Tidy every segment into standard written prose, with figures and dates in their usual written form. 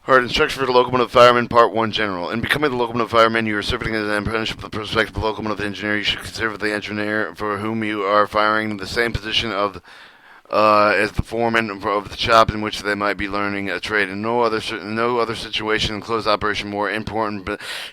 Alright, instruction for the locomotive fireman, Part 1 General. In becoming the locomotive fireman, you are serving as an apprenticeship with the prospective locomotive engineer. You should consider the engineer for whom you are firing the same position of as the foreman of the shop in which they might be learning a trade. In no other situation in closed operation more important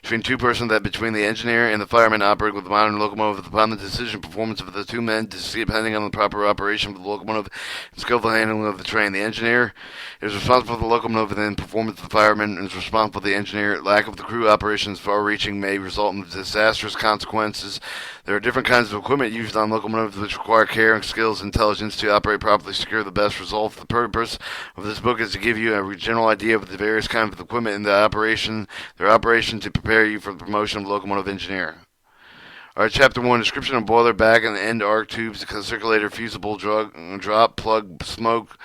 between two persons than between the engineer and the fireman operating with the modern locomotive. Upon the decision performance of the two men, depending on the proper operation of the locomotive and skillful handling of the train. The engineer is responsible for the locomotive, and the performance of the fireman is responsible for the engineer. Lack of the crew operations far-reaching may result in disastrous consequences. There are different kinds of equipment used on locomotives which require care and skills and intelligence to operate properly, secure the best results. The purpose of this book is to give you a general idea of the various kinds of equipment in their operation to prepare you for the promotion of locomotive engineer. Alright, Chapter 1, Description of boiler, back and end arc tubes, circulator, fusible, drop, plug, smoke,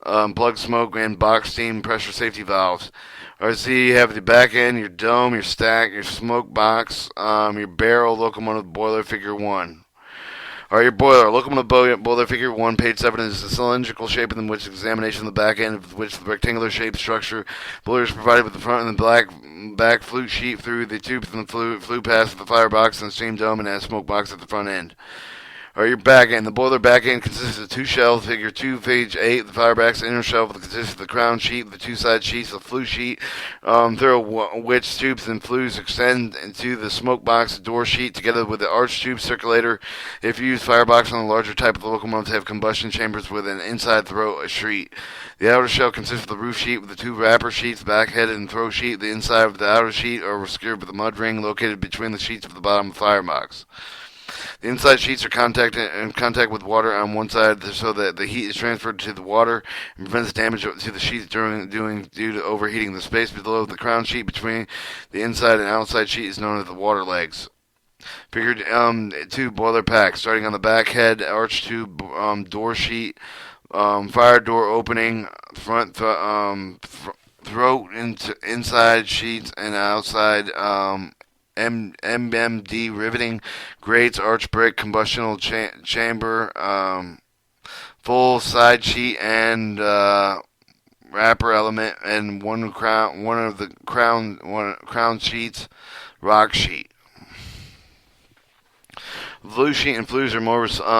and box steam pressure safety valves. Alright, so you have the back end, your dome, your stack, your smoke box, your barrel, locomotive boiler, figure 1. Alright, your boiler. Locomotive boiler figure 1, page 7 is the cylindrical shape in which examination of the back end, of which the rectangular shaped structure. Boiler is provided with the front and the back flute sheet through the tubes and the flue pass with the firebox and the steam dome and has smoke box at the front end. Alright, your back end. The boiler back end consists of two shelves, figure 2, page 8. The firebox inner shelf consists of the crown sheet, the two side sheets, the flue sheet, through which tubes and flues extend into the smoke box door sheet, together with the arch tube circulator. If you use firebox on the larger type of the locomotives, have combustion chambers with an inside throat sheet. The outer shell consists of the roof sheet with the two wrapper sheets, back head and throw sheet. The inside of the outer sheet are secured with a mud ring located between the sheets of the bottom of the firebox. The inside sheets are in contact with water on one side so that the heat is transferred to the water and prevents damage to the sheets due to overheating. The space below the crown sheet between the inside and outside sheet is known as the water legs. Figure 2 boiler pack, starting on the back head, arch tube, door sheet, fire door opening, front throat inside sheets and outside MMD riveting, grates, arch brick, combustional chamber, full side sheet and wrapper element, and one of the crown sheets, rock sheet. The flue sheet and flues are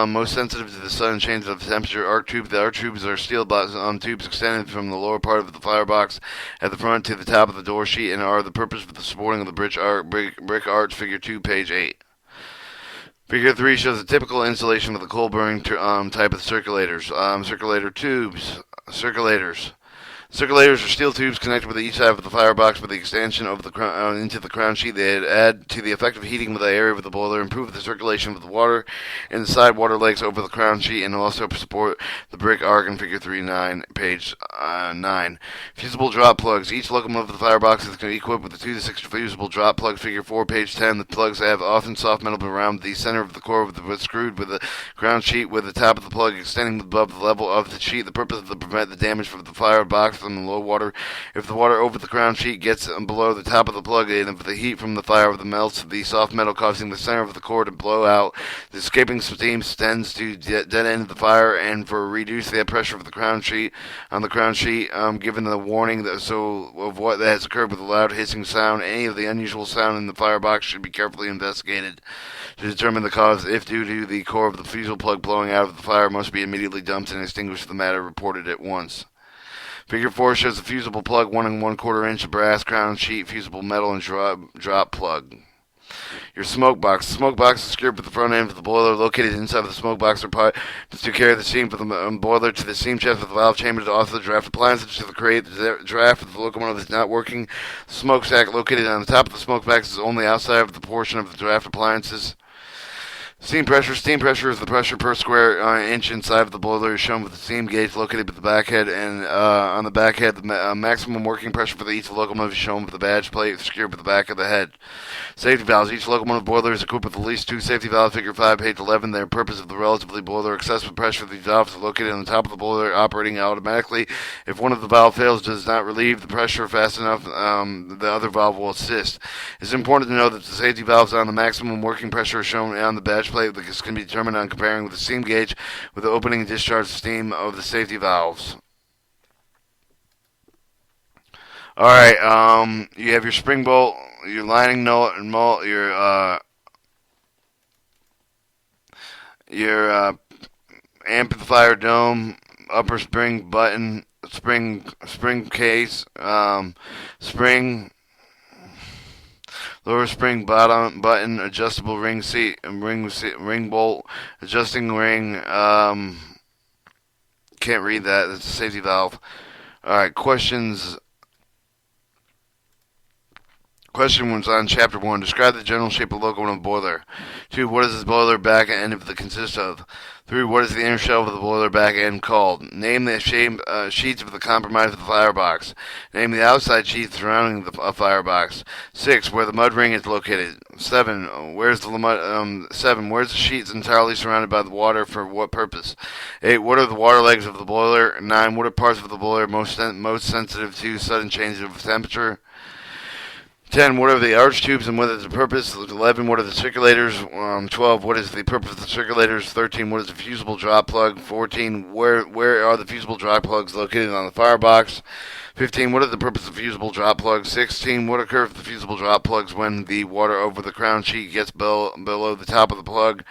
most sensitive to the sudden change of temperature. The arc tubes are steel tubes extended from the lower part of the firebox at the front to the top of the door sheet and are the purpose for the supporting of the brick arch, figure 2, page 8. Figure 3 shows a typical installation of the coal burning type of circulators. Circulators. Circulators are steel tubes connected with each side of the firebox with the extension of the into the crown sheet. They add to the effective heating of the area of the boiler, improve the circulation of the water in the side water legs over the crown sheet, and also support the brick arc in figure 3-9, page 9. Fusible drop plugs. Each locomotive of the firebox is equipped with a 2 to 6 fusible drop plug, figure 4, page 10. The plugs have often soft metal around the center of the core screwed with the crown sheet, with the top of the plug extending above the level of the sheet. The purpose is to prevent the damage from the firebox from the low water. If the water over the crown sheet gets below the top of the plug, and if the heat from the fire melts the soft metal, causing the center of the core to blow out, the escaping steam tends to dead end the fire, and for reduce the pressure of the crown sheet given the warning of what has occurred with a loud hissing sound. Any of the unusual sound in the firebox should be carefully investigated to determine the cause. If due to the core of the fusible plug blowing out of the fire, must be immediately dumped and extinguished. The matter reported at once. Figure 4 shows a fusible plug, 1 1/4 inch brass crown sheet, fusible metal, and drop plug. Your smoke box. The smoke box is secured with the front end of the boiler, located inside of the smoke box, or pipe to carry the steam from the boiler to the steam chest with the valve chamber to offer the draft appliances to create the draft if the locomotive is not working. The smoke stack located on the top of the smoke box is only outside of the portion of the draft appliances. Steam pressure. Steam pressure is the pressure per square inch inside of the boiler, is shown with the steam gauge located with the back head, and on the back head, the maximum working pressure for each locomotive is shown with the badge plate secured with the back of the head. Safety valves. Each locomotive boiler is equipped with at least 2 safety valves, figure 5, page 11. Their purpose of the relatively boiler excessive pressure of these valves is located on the top of the boiler, operating automatically. If one of the valve fails, does not relieve the pressure fast enough, the other valve will assist. It's important to know that the safety valves on the maximum working pressure are shown on the badge plate. This can be determined on comparing with the steam gauge with the opening and discharge steam of the safety valves. All right. You have your spring bolt, your lining nut and your amplifier dome, upper spring button, spring case, spring lower spring bottom button, adjustable ring seat, ring bolt, adjusting ring. Can't read that. It's a safety valve. All right. Questions. Question one's on Chapter 1. Describe the general shape of the locomotive boiler. 2. What does this boiler back end of the consist of? 3. What is the inner shell of the boiler back end called? Name the sheets of the compromise of the firebox. Name the outside sheets surrounding the firebox. 6. Where the mud ring is located. 7. Where's the 7. Where's the sheets entirely surrounded by the water for what purpose? 8. What are the water legs of the boiler? 9. What are parts of the boiler most sensitive to sudden changes of temperature? 10. What are the arch tubes and what is the purpose? 11. What are the circulators? 12. What is the purpose of the circulators? 13. What is the fusible drop plug? 14. Where are the fusible drop plugs located on the firebox? 15. What is the purpose of fusible drop plugs? 16. What occurs with the fusible drop plugs when the water over the crown sheet gets below the top of the plug?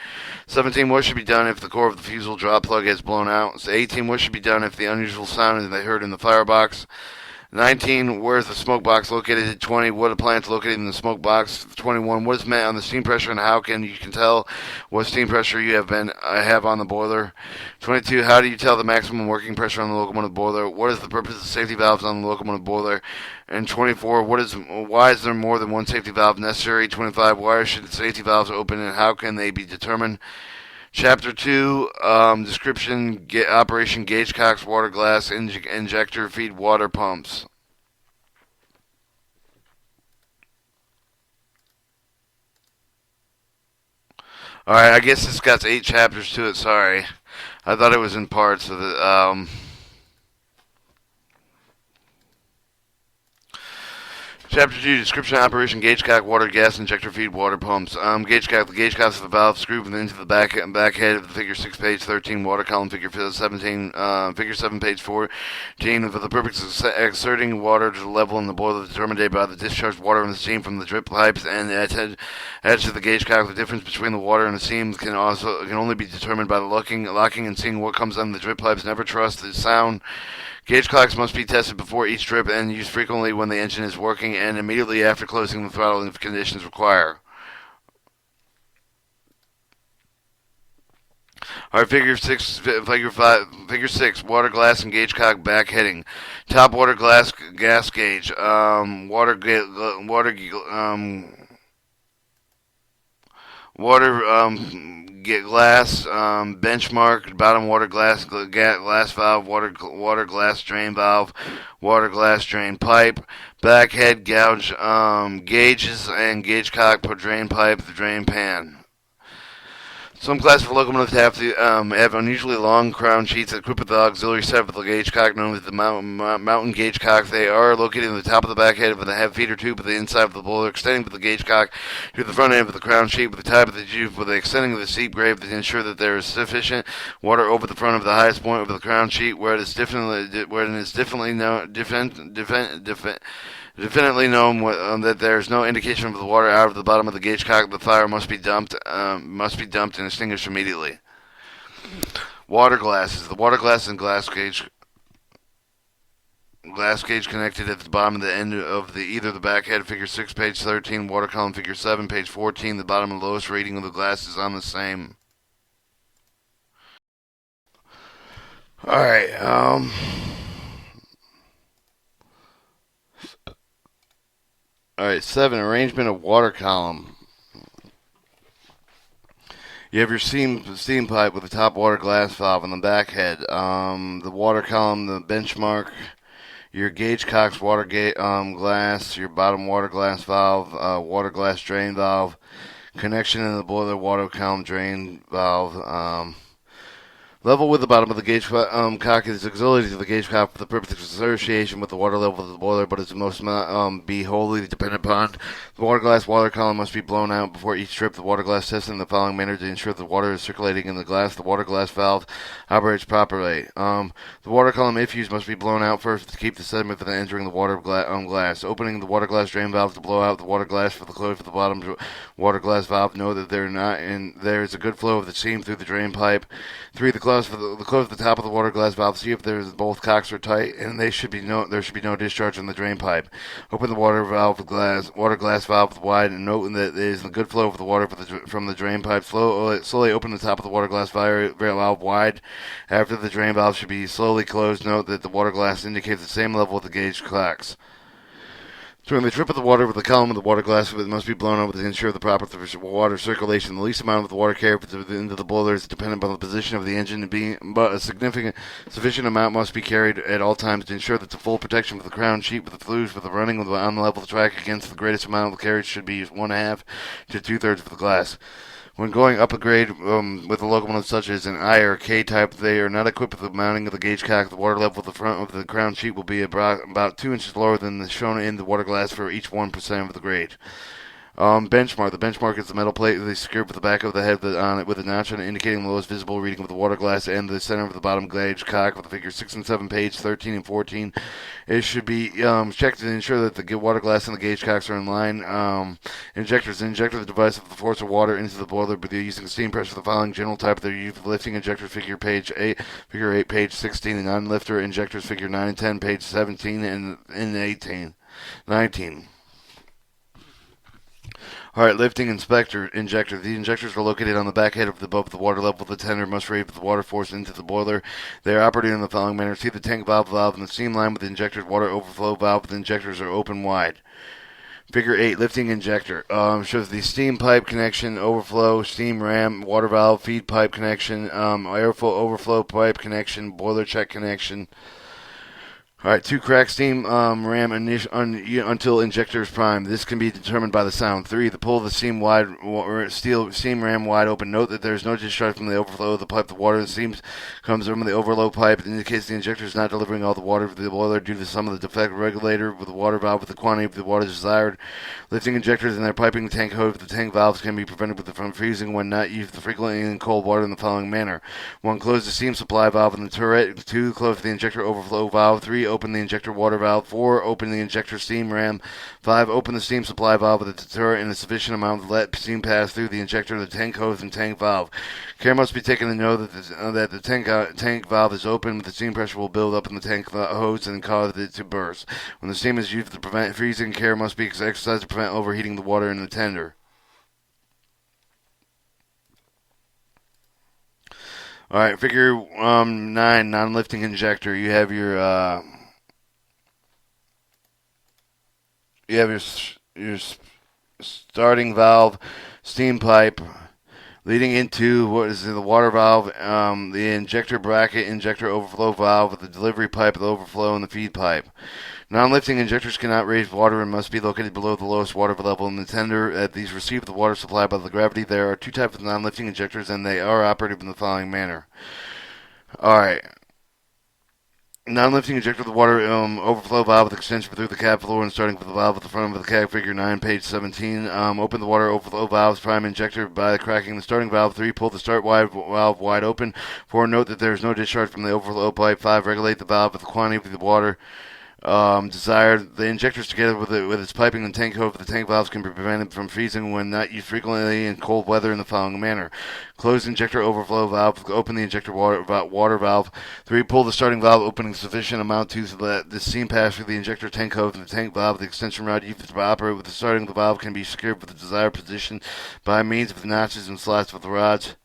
17. What should be done if the core of the fusible drop plug is blown out? 18. What should be done if the unusual sound is heard in the firebox? 19. Where is the smoke box located? 20. What appliance located in the smoke box? 21. What is meant on the steam pressure and how can you tell what steam pressure you have on the boiler? 22. How do you tell the maximum working pressure on the locomotive boiler? What is the purpose of safety valves on the locomotive boiler? And 24. Why is there more than one safety valve necessary? 25. Why should safety valves open and how can they be determined? Chapter 2, description, operation gauge cocks, water glass, injector, feed water pumps. Alright, I guess this got 8 chapters to it, sorry. I thought it was in parts of it. Chapter 2, description, operation, gauge cock, water, gas, injector, feed, water pumps. Gauge cock, the gauge cocks of the valve screwed into the back head of the figure 6, page 13, water column, figure 17, figure 7, page 14, for the purpose of exerting water to the level in the boiler determined by the discharged water and the steam from the drip pipes and the edge of the gauge cock. The difference between the water and the steam can only be determined by the locking and seeing what comes on the drip pipes. Never trust the sound. Gauge clocks must be tested before each trip and used frequently when the engine is working and immediately after closing the throttle if conditions require. Alright, figure 6, water glass and gauge cock back heading. Top water glass gas gauge. Get glass, benchmark, bottom water glass valve, water glass drain valve, water glass drain pipe, back head gouge, gauges and gauge cock per drain pipe, the drain pan. Some classes of locomotives have unusually long crown sheets equipped with the auxiliary set of the gauge cock known as the mountain gauge cock. They are located in the top of the back head of the head feeder tube of the inside of the boiler, extending from the gauge cock to the front end of the crown sheet with the top of the tube with the extending of the seat grave to ensure that there is sufficient water over the front of the highest point of the crown sheet where it is definitely known that there is no indication of the water out of the bottom of the gauge cock. The fire must be dumped and extinguished immediately. Water glasses. The water glass and glass gauge connected at the bottom of the end of either the back head, figure 6, page 13, water column, figure 7, page 14. The bottom and lowest reading of the glass is on the same. Alright, Alright, 7, arrangement of water column. You have your steam pipe with the top water glass valve on the back head. The water column, the benchmark, your gauge cocks, water glass, your bottom water glass valve, water glass drain valve, connection in the boiler, water column drain valve. Level with the bottom of the gauge cock is auxiliary to the gauge cock for the purpose of association with the water level of the boiler, but it must be wholly dependent upon. The water glass water column must be blown out before each trip. The water glass tested in the following manner to ensure the water is circulating in the glass. The water glass valve operates properly. The water column, if used, must be blown out first to keep the sediment from entering the water glass. Opening the water glass drain valve to blow out the water glass for the close of the bottom water glass valve. Know that there is a good flow of the steam through the drain pipe. 3. The close at the top of the water glass valve. See if both cocks are tight, and there should be no discharge in the drain pipe. Open the water glass valve wide, and note that there is a good flow of the water from the drain pipe. Slowly open the top of the water glass valve wide. After the drain valve should be slowly closed. Note that the water glass indicates the same level with the gauge cocks. During the trip of the water with the column of the water glass, it must be blown over to ensure the proper water circulation. The least amount of the water carried into the boiler is dependent upon the position of the engine, but a sufficient amount must be carried at all times to ensure that the full protection of the crown sheet with the flues for the running on the level track against the greatest amount of the carriage should be 1/2 to 2/3 of the glass. When going up a grade with a locomotive such as an I or K type, they are not equipped with the mounting of the gauge cock. The water level at the front of the crown sheet will be about 2 inches lower than the shown in the water glass for each 1% of the grade. Benchmark. The benchmark is the metal plate that is secured with the back of the head on it with a notch on it indicating the lowest visible reading of the water glass and the center of the bottom gauge cock with the figures 6 and 7, page 13 and 14. It should be checked to ensure that the water glass and the gauge cocks are in line. Injectors. Injector the device with the force of water into the boiler by using steam pressure. The following general type. They're used for lifting injectors, figure 8, page 16, and non-lifter injectors, figure 9 and 10, page 17 and 19. Alright, lifting injector. The injectors are located on the back head above the water level. The tender must raise the water force into the boiler. They are operated in the following manner. See the tank valve and the steam line with the injector's water overflow valve. The injectors are open wide. Figure 8, lifting injector. Shows the steam pipe connection, overflow, steam ram, water valve, feed pipe connection, airflow overflow pipe connection, boiler check connection. Alright, 2, crack steam ram until injector is primed. This can be determined by the sound. 3, the pull of the steam ram wide open. Note that there is no discharge from the overflow of the pipe. The water that steam comes from the overflow pipe. It indicates the injector is not delivering all the water to the boiler due to some of the defect regulator with the water valve with the quantity of the water desired. Lifting injectors and their piping tank hose. The tank valves can be prevented from freezing when not used frequently in cold water in the following manner. 1, close the steam supply valve in the turret. 2, close the injector overflow valve. 3, open the injector water valve. 4, open the injector steam ram. 5, open the steam supply valve with the turret in a sufficient amount to let steam pass through the injector, the tank hose, and tank valve. Care must be taken to know that the tank valve is open. The steam pressure will build up in the tank hose and cause it to burst. When the steam is used to prevent freezing, care must be exercised to prevent overheating the water in the tender. Alright, figure 9, non-lifting injector. You have your starting valve, steam pipe, leading into what is the water valve, the injector bracket, injector overflow valve with the delivery pipe, the overflow, and the feed pipe. Non-lifting injectors cannot raise water and must be located below the lowest water level in the tender. These receive the water supply by the gravity. There are 2 types of non-lifting injectors, and they are operated in the following manner. Alright. Non-lifting injector with the water overflow valve with extension through the cab floor and starting with the valve at the front of the cab, figure 9, page 17. Open the water overflow valves, prime injector by cracking the starting valve. 3, pull the start valve wide open. 4, note that there is no discharge from the overflow pipe. 5, regulate the valve with the quantity of the water desired. The injectors together with its piping and tank hose, the tank valves can be prevented from freezing when not used frequently in cold weather in the following manner. Close injector overflow valve. Open the injector water valve. 3, pull the starting valve, opening sufficient amount to let the steam pass through the injector tank hose and the tank valve. The extension rod used to operate with the starting of the valve can be secured with the desired position by means of the notches and slots with the rods.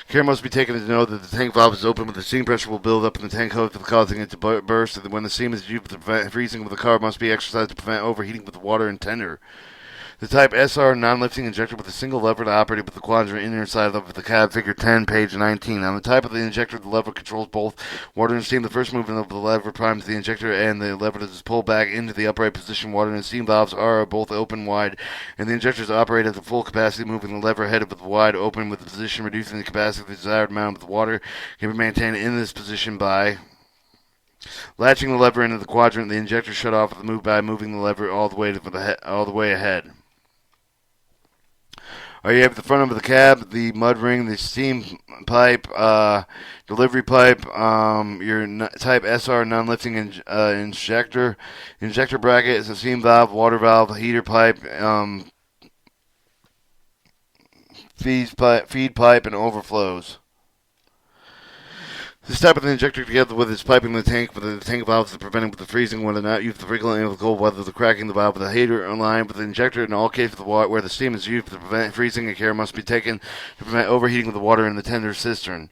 Care must be taken to know that the tank valve is open, but the steam pressure will build up in the tank hose, causing it to burst. And when the steam is used to prevent freezing of the car, must be exercised to prevent overheating with the water and tender. The Type SR non-lifting injector with a single lever to operate with the quadrant inner side of the cab, figure 10, page 19. On the type of the injector, the lever controls both water and steam. The first movement of the lever primes the injector, and the lever is pulled back into the upright position. Water and steam valves are both open wide, and the injectors operate at the full capacity, moving the lever headed with the wide open with the position, reducing the capacity of the desired amount of the water can be maintained in this position by latching the lever into the quadrant. The injector shut off the move by moving the lever all the way ahead. You have the front of the cab, the mud ring, the steam pipe, delivery pipe, your Type SR non-lifting injector bracket is a steam valve, water valve, heater pipe, feed pipe, and overflows. This type of injector, together with its piping the tank with the tank valves to prevent the freezing when not used, the frequently of the cold weather, the cracking the valve with the heater line with the injector in all cases where the steam is used to prevent freezing, and care must be taken to prevent overheating of the water in the tender cistern.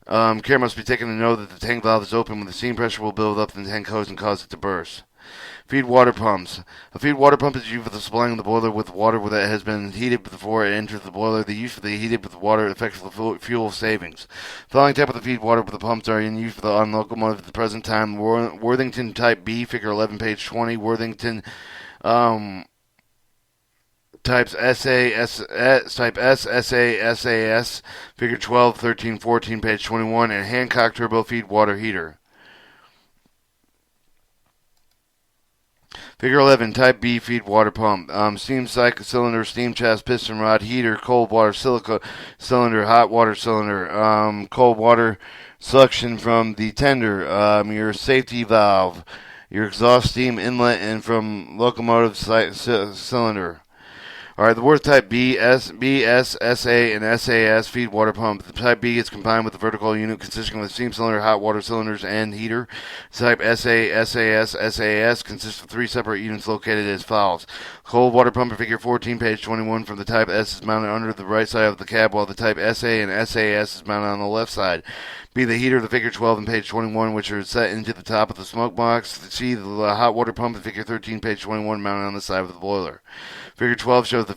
Care must be taken to know that the tank valve is open when the steam pressure will build up in the tank hose and cause it to burst. Feed water pumps. A feed water pump is used for the supplying the boiler with water that has been heated before it enters the boiler. The use of the heated with water affects the fuel savings. The following type of the feed water with the pumps are in use for the locomotive at the present time. Worthington Type B, figure 11, page 20. Worthington Types Type S, SA, SAS, figure 12, 13, 14, page 21, and Hancock Turbo Feed Water Heater. Figure 11, Type B feed water pump. Steam cylinder, steam chest, piston rod, heater, cold water silica cylinder, hot water cylinder, cold water suction from the tender, your safety valve, your exhaust steam inlet, and from locomotive cylinder. Alright, the word Type B, S, SA, and SAS feed water pump. The Type B is combined with the vertical unit consisting of the steam cylinder, hot water cylinders, and heater. Type SA, SAS consists of three separate units located as follows. Cold water pump in figure 14, page 21 from the Type S is mounted under the right side of the cab, while the Type SA and SAS is mounted on the left side. B, the heater, the figure 12 and page 21, which are set into the top of the smoke box. C, the hot water pump in figure 13, page 21, mounted on the side of the boiler. Figure 12 shows the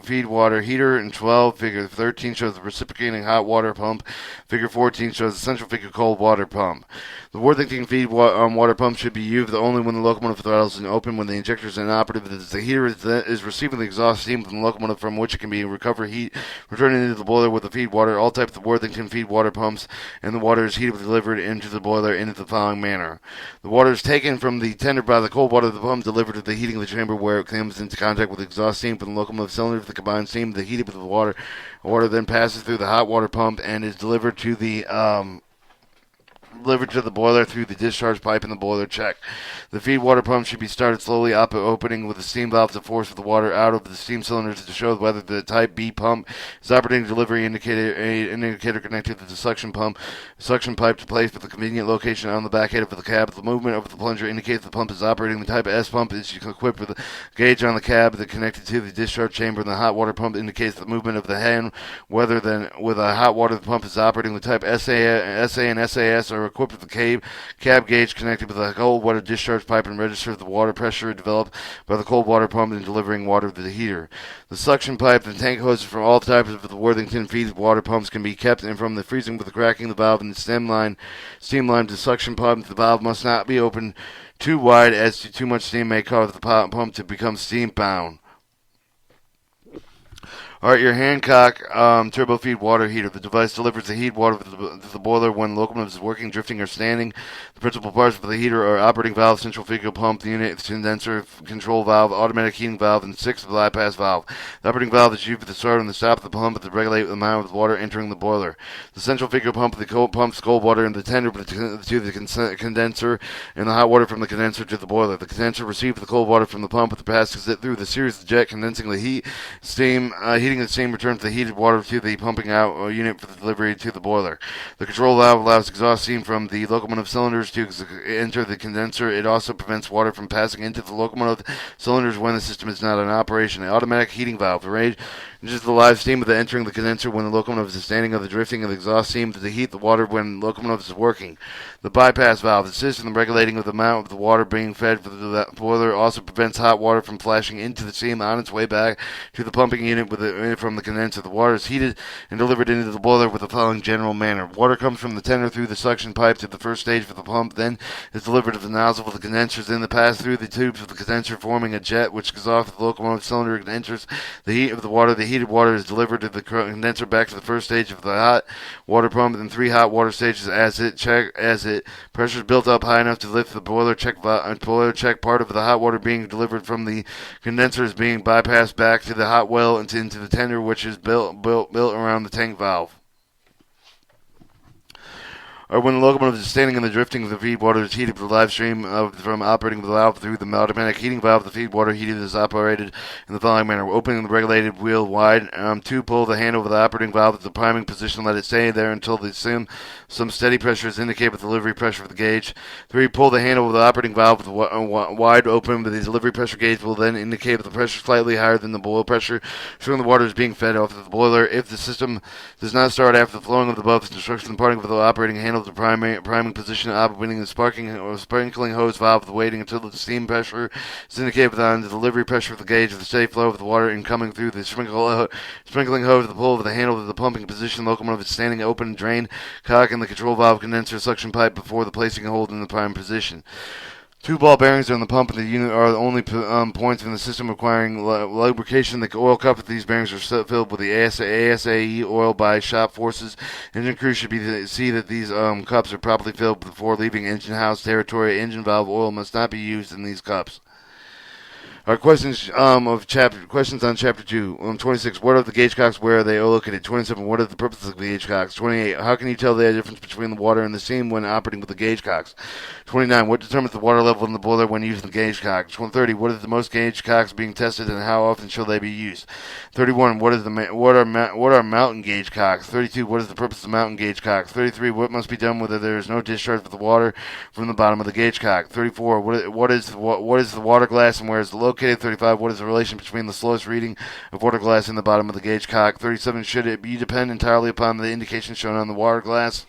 feed water heater, and figure 13 shows the reciprocating hot water pump. Figure 14 shows the central figure cold water pump. The Worthington feed water pump should be used only when the locomotive throttle is open, when the injector is inoperative. The heater is receiving the exhaust steam from the locomotive, from which it can be recovered heat, returning into the boiler with the feed water. All types of Worthington feed water pumps, and the water is heated delivered into the boiler in the following manner. The water is taken from the tender by the cold water of the pump, delivered to the heating of the chamber, where it comes into contact with the exhaust steam from the locomotive cylinder. The combined steam, the heated with the water. Water then passes through the hot water pump and is delivered to the boiler through the discharge pipe in the boiler check. The feed water pump should be started slowly opening with the steam valve to force the water out of the steam cylinders to show whether the Type B pump is operating. Delivery indicator connected to the suction pipe to place with the convenient location on the back head of the cab. The movement of the plunger indicates the pump is operating. The Type S pump is equipped with a gauge on the cab that connected to the discharge chamber, and the hot water pump indicates the movement of the hand, whether than with a hot water pump is operating. The Type SA and SAS are equipped with a cab gauge connected with a cold water discharge pipe and registers the water pressure developed by the cold water pump in delivering water to the heater. The suction pipe and tank hoses from all types of the Worthington feed water pumps can be kept in from the freezing with the cracking the valve and the steam line to suction pump. The valve must not be opened too wide, as too much steam may cause the pump to become steam bound. Alright, your Hancock turbo feed water heater. The device delivers the heat water to the boiler when the locomotive is working, drifting, or standing. The principal parts of the heater are operating valve, central figure pump, the unit condenser, control valve, automatic heating valve, and 6 bypass valve. The operating valve is used for the start and the stop of the pump to regulate the amount of water entering the boiler. The central figure pump, pumps cold water in the tender to the condenser, and the hot water from the condenser to the boiler. The condenser receives the cold water from the pump, but passes it through the series of jet, condensing the heat, steam, heating of the steam returns the heated water to the pumping out unit for the delivery to the boiler. The control valve allows exhaust steam from the locomotive cylinders to enter the condenser. It also prevents water from passing into the locomotive cylinders when the system is not in operation. The automatic heating valve arranges the live steam of the entering the condenser when the locomotive is standing, of the drifting of the exhaust steam to heat the water when the locomotive is working. The bypass valve assists in the regulating of the amount of the water being fed for the boiler. Also prevents hot water from flashing into the steam on its way back to the pumping unit from the condenser. The water is heated and delivered into the boiler with the following general manner. Water comes from the tender through the suction pipe to the first stage of the pump, then is delivered to the nozzle of the condensers, then pass through the tubes of the condenser, forming a jet which goes off the locomotive cylinder and enters the heat of the water. The heated water is delivered to the condenser back to the first stage of the hot water pump, and 3 hot water stages as pressure is built up high enough to lift the boiler check part of the hot water being delivered from the condenser is being bypassed back to the hot well and into the tender, which is built around the tank valve. Or when the locomotive is standing in the drifting of the feed water is heated with the live stream from operating the valve through the automatic heating valve. The feed water heated is operated in the following manner. Opening the regulated wheel wide. 2. Pull the handle of the operating valve to the priming position. Let it stay there until some steady pressure is indicated with the delivery pressure of the gauge. 3. Pull the handle of the operating valve wide open. The delivery pressure gauge will then indicate the pressure slightly higher than the boil pressure, showing the water is being fed off to the boiler. If the system does not start after the flowing of the above instruction, the parting of the operating handle to priming position, opening the sprinkling hose valve, waiting until the steam pressure is indicated on the delivery pressure of the gauge of the steady flow of the water incoming through the sprinkling hose. The pull of the handle of the pumping position. Locomotive is standing open, drain cock, and the control valve condenser suction pipe before the placing a hold in the prime position. 2 ball bearings on the pump and the unit are the only points in the system requiring lubrication. The oil cup of these bearings are filled with the ASAE oil by shop forces. Engine crew should see that these cups are properly filled before leaving engine house territory. Engine valve oil must not be used in these cups. Our questions on chapter 2. 26. What are the gauge cocks? Where are they located? 27. What are the purposes of the gauge cocks? 28. How can you tell the difference between the water and the steam when operating with the gauge cocks? 29. What determines the water level in the boiler when using the gauge cock? 30. What are the most gauge cocks being tested and how often shall they be used? 31. What are mountain gauge cocks? 32. What is the purpose of mountain gauge cocks? 33. What must be done whether there is no discharge of the water from the bottom of the gauge cock? 34. What is the water glass and where is it located? 35. What is the relation between the slowest reading of water glass and the bottom of the gauge cock? 37. Should it be depend entirely upon the indication shown on the water glass?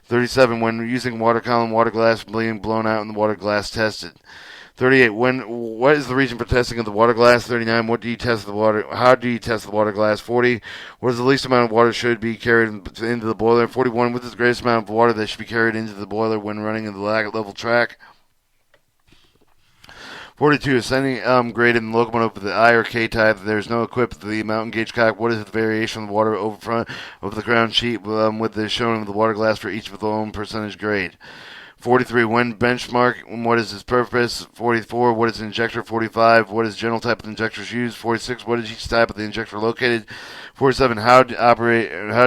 37. When using water column, water glass being blown out and the water glass tested. 38. What is the reason for testing of the water glass? 39. What do you test the water? How do you test the water glass? 40. What is the least amount of water should be carried into the boiler? 41. What is the greatest amount of water that should be carried into the boiler when running in the level track? 42. Ascending grade in the locomotive with the I or K type. There is no equipped with the mountain gauge cock. What is the variation of the water over front of the ground sheet with the showing of the water glass for each of the own percentage grade? 43. When benchmark, what is its purpose? 44. What is an injector? 45. What is general type of injectors used? 46. What is each type of the injector located? 47. How do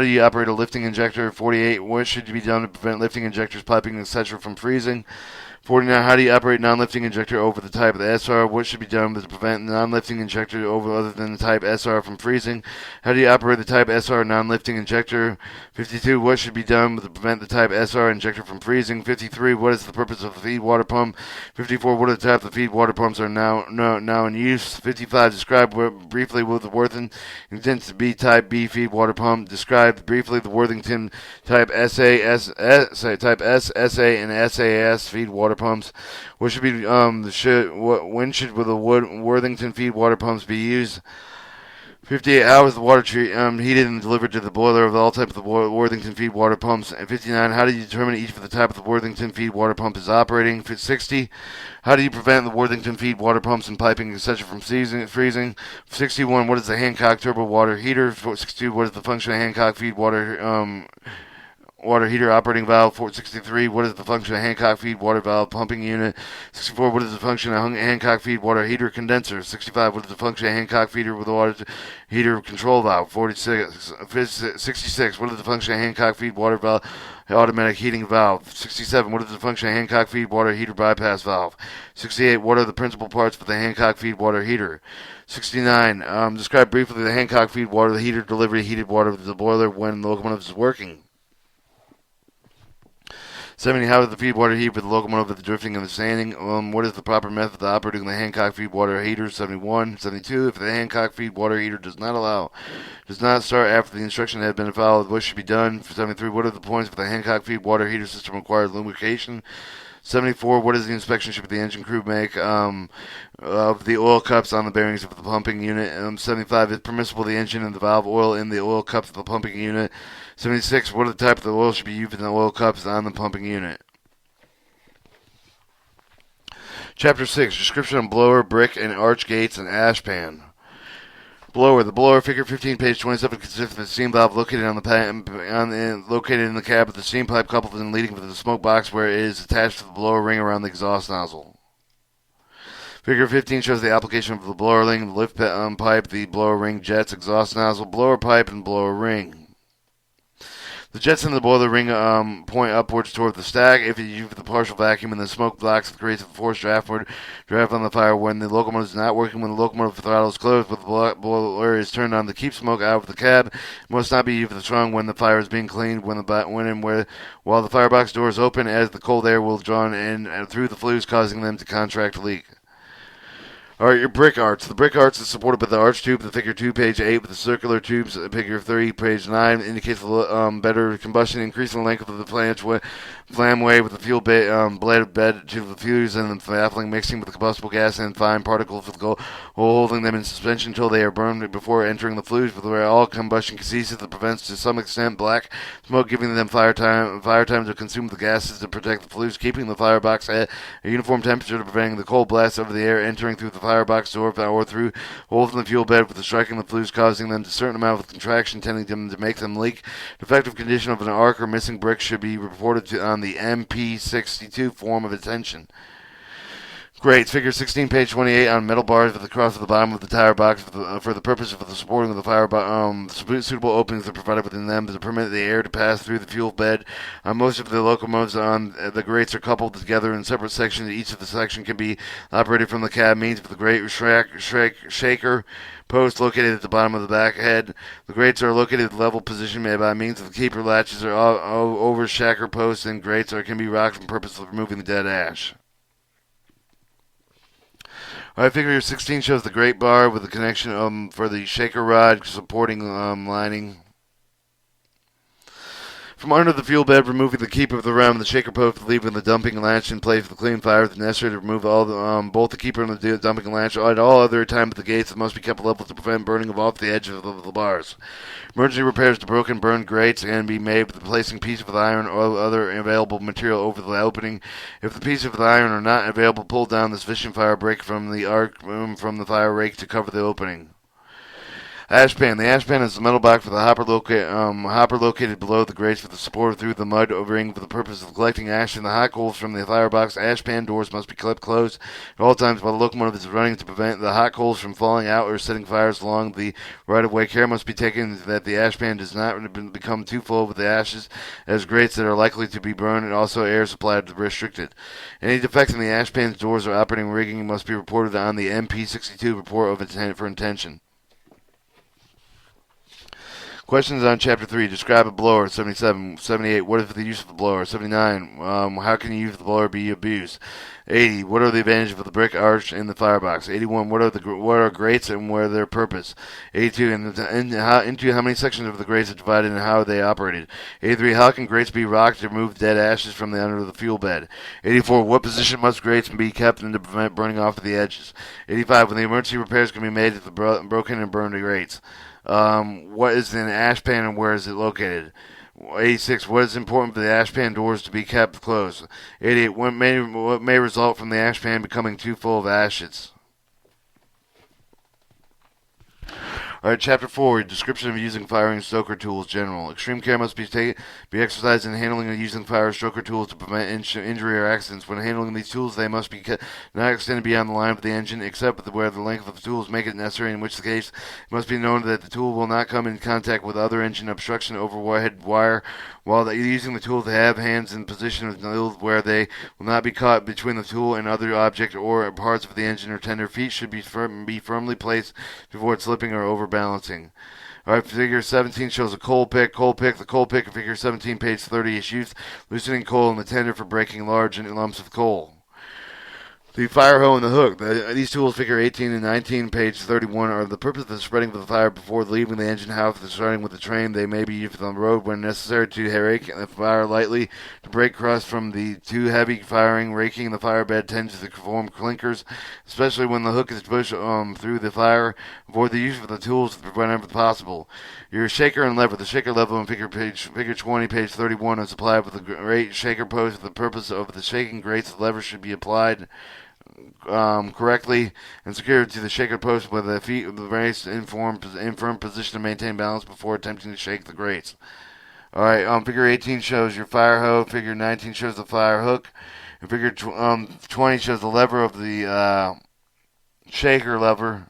you operate a lifting injector? 48. What should be done to prevent lifting injectors, piping, etc. from freezing? 49. How do you operate non-lifting injector over the type of the SR? What should be done to prevent non-lifting injector over other than the type SR from freezing? How do you operate the type SR non-lifting injector? 52. What should be done to prevent the type SR injector from freezing? 53. What is the purpose of the feed water pump? 54. What are the types of feed water pumps are now in use? 55. Describe briefly what the Worthington intends to be type B feed water pump. Describe briefly the Worthington type type S, SA, and SAS feed water pumps. What should be when should the Worthington feed water pumps be used? 58. How is the water heated and delivered to the boiler of all types of the Worthington feed water pumps? And 59. How do you determine each of the type of the Worthington feed water pump is operating? 60. How do you prevent the Worthington feed water pumps and piping, etc. from freezing? 61. What is the Hancock turbo water heater? 62. What is the function of Hancock feed water water heater operating valve. 463. What is the function of Hancock feed water valve pumping unit? 64. What is the function of Hancock feed water heater condenser? 65. What is the function of Hancock feeder with water heater control valve? 46. 66. What is the function of Hancock feed water valve automatic heating valve? 67. What is the function of Hancock feed water heater bypass valve? 68. What are the principal parts of the Hancock feed water heater? 69. Describe briefly the Hancock feed water heater delivery heated water to the boiler when the locomotive is working. 70. How is the feed water heat with the locomotive with the drifting and the sanding? What is the proper method of operating the Hancock feed water heater? 71. 72. If the Hancock feed water heater does not start after the instruction has been followed, what should be done? 73. What are the points for the Hancock feed water heater system required lubrication? 74. What is the inspection should the engine crew make of the oil cups on the bearings of the pumping unit? 75. Is permissible the engine and the valve oil in the oil cups of the pumping unit? 76. What are the type of the oil should be used in the oil cups on the pumping unit? Chapter 6. Description of blower, brick, and arch gates and ash pan. Blower. The blower, figure 15, page 27, consists of the steam valve located located in the cab with the steam pipe coupled and leading to the smoke box where it is attached to the blower ring around the exhaust nozzle. Figure 15 shows the application of the blower ring, the lift pipe, the blower ring, jets, exhaust nozzle, blower pipe, and blower ring. The jets in the boiler ring point upwards toward the stack. If you use the partial vacuum and the smoke blocks creates a forced draft on the fire when the locomotive is not working. When the locomotive throttle is closed, but the boiler is turned on to keep smoke out of the cab. It must not be used strong when the fire is being cleaned. While the firebox door is open, as the cold air will draw in through the flues, causing them to contract leak. Alright, your brick arch. The brick arch is supported by the arch tube, the figure 2, page 8, with the circular tubes, figure 3, page 9, indicates better combustion, increasing the length of the flamway with the fuel bladed bed to the fuse and the baffling mixing with the combustible gas and fine particles with the goal holding them in suspension until they are burned before entering the flues, where all combustion ceases that prevents to some extent black smoke, giving them fire time to consume the gases to protect the flues, keeping the firebox at a uniform temperature to preventing the cold blast of the air entering through the firebox door or through holes in the fuel bed with the striking the flues, causing them a certain amount of contraction, tending to make them leak. Defective condition of an arc or missing brick should be reported on the MP62 form of attention. Grates, figure 16, page 28, on metal bars with the cross at the bottom of the tire box for the purpose of the supporting of the fire suitable openings are provided within them to permit the air to pass through the fuel bed. Most of the locomotives on the grates are coupled together in separate sections. Each of the sections can be operated from the cab means of the grate shaker post located at the bottom of the back head. The grates are located at the level position made by means of the keeper latches or over shaker posts, and grates can be rocked for the purpose of removing the dead ash. Alright, figure 16 shows the grate bar with the connection for the shaker rod supporting lining. From under the fuel bed, removing the keeper of the ram and the shaker post, leaving the dumping latch in place for the clean fire. If necessary, to remove both the keeper and the dumping latch. At all other times, the gates must be kept level to prevent burning off the edge of the bars. Emergency repairs to broken, burned grates can be made with placing piece of iron or other available material over the opening. If the piece of the iron are not available, pull down the sufficient fire break from the arc from the fire rake to cover the opening. Ash pan. The ash pan is the metal box with a hopper located below the grates with the support through the mud ring for the purpose of collecting ash in the hot coals from the firebox. Ash pan doors must be kept closed at all times while the locomotive is running to prevent the hot coals from falling out or setting fires along the right-of-way. Care must be taken that the ash pan does not become too full with the ashes, as grates that are likely to be burned, and also air supply restricted. Any defects in the ash pan's doors or operating rigging must be reported on the MP62 report of intent for intention. Questions on Chapter 3. Describe a blower. 77. 78. What is the use of the blower? 79. How can you use the blower be abused? 80. What are the advantages of the brick arch in the firebox? 81. What are grates and what are their purpose? 82. Into how many sections of the grates are divided and how are they operated? 83. How can grates be rocked to remove dead ashes from the under the fuel bed? 84. What position must grates be kept in to prevent burning off of the edges? 85. When the emergency repairs can be made to the broken and burned grates? What is an ash pan and where is it located? 86. What is important for the ash pan doors to be kept closed? 88. What may result from the ash pan becoming too full of ashes? Alright, Chapter 4, Description of Using Firing Stoker Tools General. Extreme care must be exercised in handling and using fire stoker tools to prevent injury or accidents. When handling these tools, they must be not extended beyond the line of the engine, except where the length of the tools make it necessary, in which case it must be known that the tool will not come in contact with other engine obstruction overhead wire. While using the tool, to have hands in position where they will not be caught between the tool and other object or parts of the engine or tender. Feet should be firmly placed before slipping or overbalancing. Alright, figure 17 shows a coal pick. The coal pick in figure 17, page 30, is used loosening coal in the tender for breaking large lumps of coal. The fire hoe and the hook. These tools, figure 18 and 19, page 31, are the purpose of the spreading of the fire before leaving the engine house. Starting with the train, they may be used on the road when necessary to rake the fire lightly, to break crust from the too heavy firing. Raking the fire bed tends to form clinkers, especially when the hook is pushed through the fire. Avoid the use of the tools whenever possible. Your shaker and lever. The shaker lever in figure 20, page 31, is applied with a grate shaker post. For the purpose of the shaking grates, the lever should be applied correctly and secured to the shaker post with the feet raised in firm position to maintain balance before attempting to shake the grates. Alright, figure 18 shows your fire hoe, figure 19 shows the fire hook, and figure 20 shows the lever of the shaker lever,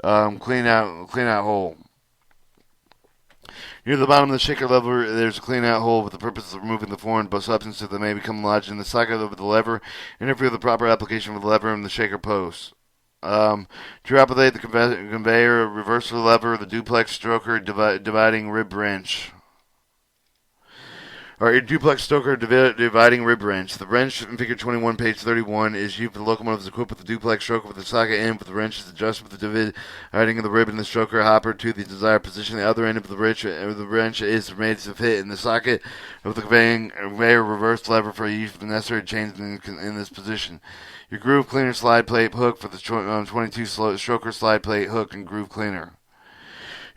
clean out hole. Near the bottom of the shaker lever, there's a clean-out hole with the purpose of removing the foreign substances that may become lodged in the socket of the lever. Interfere with the proper application of the lever and the shaker post. To operate the conveyor, reversal lever, the duplex stroker, dividing rib wrench. Your duplex stroker dividing rib wrench. The wrench in figure 21, page 31, is used for the locomotives equipped with the duplex stroker with the socket end, with the wrench is adjusted with the dividing of the rib in the stroker hopper to the desired position. The other end of the wrench is made to fit in the socket of the conveyor reverse lever for use of the necessary change in this position. Your groove cleaner slide plate hook for the 22 stroker slide plate hook and groove cleaner.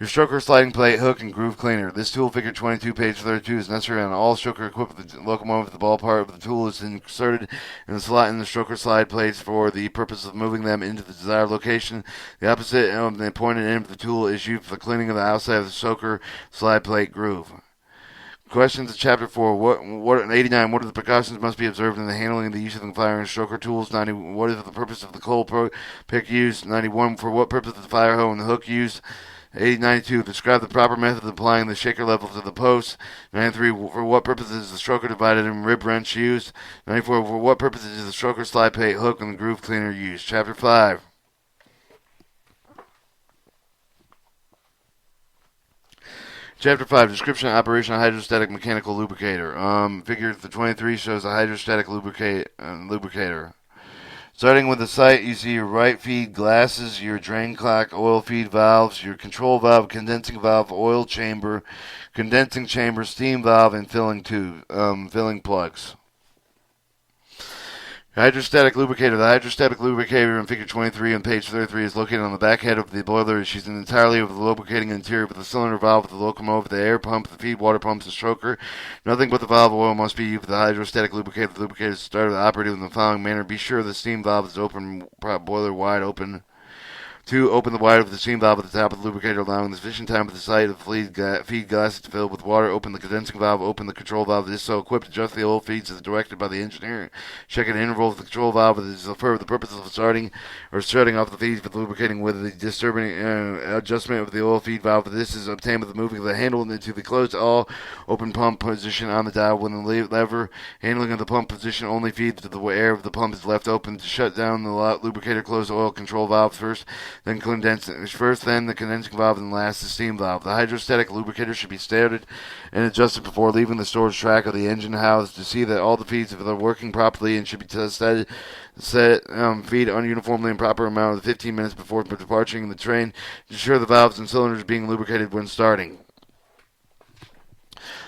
Your stroker sliding plate hook and groove cleaner. This tool, figure 22, page 32, is necessary on all stroker equipped with the locomotive. The ball part of the tool is inserted in the slot in the stroker slide plates for the purpose of moving them into the desired location. The opposite of the pointed end of the tool is used for the cleaning of the outside of the stroker slide plate groove. Questions of Chapter 4. 89. What are the precautions must be observed in the handling and the use of the firing stroker tools? 90. What is the purpose of the coal pick used? 91. For what purpose is the fire hoe and the hook used? 92. Describe the proper method of applying the shaker level to the post. 93. For what purpose is the stroker divided and rib wrench used? 94. For what purpose is the stroker slide plate hook and the groove cleaner used? Chapter 5. Chapter 5, Description and Operation of Hydrostatic Mechanical Lubricator. Figure 23 shows a hydrostatic lubricator. Starting with the sight, you see your right feed glasses, your drain clock, oil feed valves, your control valve, condensing valve, oil chamber, condensing chamber, steam valve, and filling plugs. Hydrostatic lubricator. The hydrostatic lubricator in figure 23 on page 33 is located on the back head of the boiler. It's used entirely over the lubricating interior with the cylinder valve, with the locomotive, the air pump, the feed water pumps, the stroker. Nothing but the valve oil must be used for the hydrostatic lubricator. The lubricator is started operating in the following manner. Be sure the steam valve is open, boiler wide open. 2. Open the wire of the steam valve at the top of the lubricator, allowing sufficient time at the site of the feed glasses to fill with water. Open the condensing valve. Open the control valve. It is so equipped. Adjust the oil feeds as directed by the engineer. Check an interval of the control valve. It is for the purpose of starting or shutting off the feeds for the lubricating with the disturbing adjustment of the oil feed valve. This is obtained with the moving of the handle into the closed all open pump position on the dial. When the lever handling of the pump position only feeds to the air of the pump is left open. To shut down the lubricator, close the oil control valve first. Then the condensing valve, and last the steam valve. The hydrostatic lubricator should be started and adjusted before leaving the storage track of the engine house to see that all the feeds are working properly, and should be feed uniformly in proper amount of 15 minutes before departing the train to ensure the valves and cylinders being lubricated when starting.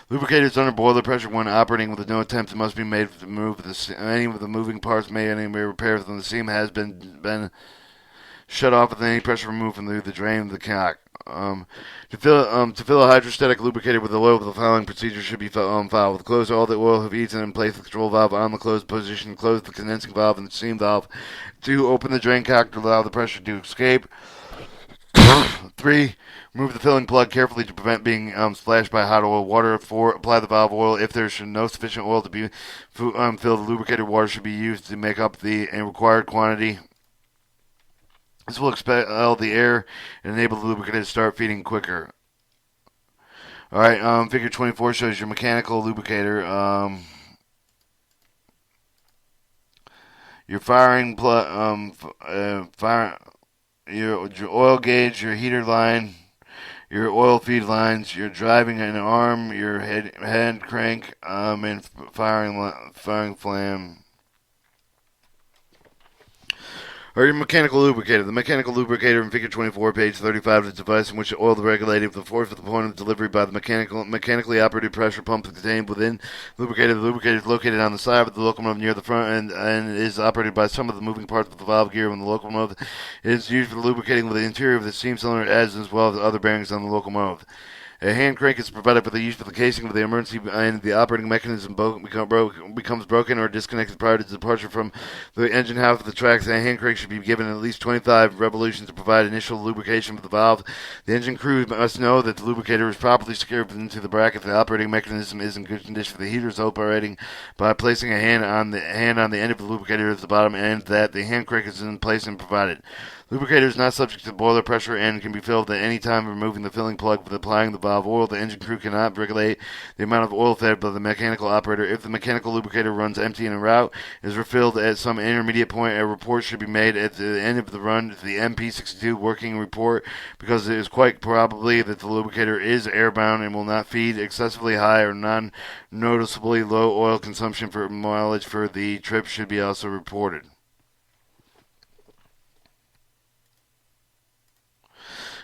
Lubricators under boiler pressure when operating with no attempt must be made to move any of the moving parts made any repairs when the seam has been shut off with any pressure removed from the drain of the cock. To fill a hydrostatic lubricator with oil, the following procedure should be followed. Close all the oil feeds and place the control valve on the closed position. Close the condensing valve and the steam valve. 2. Open the drain cock to allow the pressure to escape. 3. Remove the filling plug carefully to prevent being splashed by hot oil water. 4. Apply the valve oil. If there's no sufficient oil to be filled, the lubricated water should be used to make up the required quantity. This will expel the air and enable the lubricant to start feeding quicker. Alright, figure 24 shows your mechanical lubricator. Your firing plug, your oil gauge, your heater line, your oil feed lines, your driving an arm, your head crank, and firing flame. Or your mechanical lubricator. The mechanical lubricator in Figure 24, page 35, is a device in which the oil is regulated with the force at the point of delivery by the mechanically operated pressure pump contained within the lubricator. The lubricator is located on the side of the locomotive near the front and is operated by some of the moving parts of the valve gear on the locomotive. It is used for lubricating with the interior of the steam cylinder as well as other bearings on the locomotive. A hand crank is provided for the use of the casing of the emergency and the operating mechanism becomes broken or disconnected prior to departure from the engine house of the tracks. A hand crank should be given at least 25 revolutions to provide initial lubrication for the valve. The engine crew must know that the lubricator is properly secured into the bracket. The operating mechanism is in good condition for the heaters operating by placing a hand on the end of the lubricator at the bottom, and that the hand crank is in place and provided. Lubricator is not subject to boiler pressure and can be filled at any time removing the filling plug with applying the valve oil. The engine crew cannot regulate the amount of oil fed by the mechanical operator. If the mechanical lubricator runs empty en route, is refilled at some intermediate point, a report should be made at the end of the run to the MP62 working report, because it is quite probably that the lubricator is airbound and will not feed. Excessively high or non-noticeably low oil consumption for mileage for the trip should be also reported.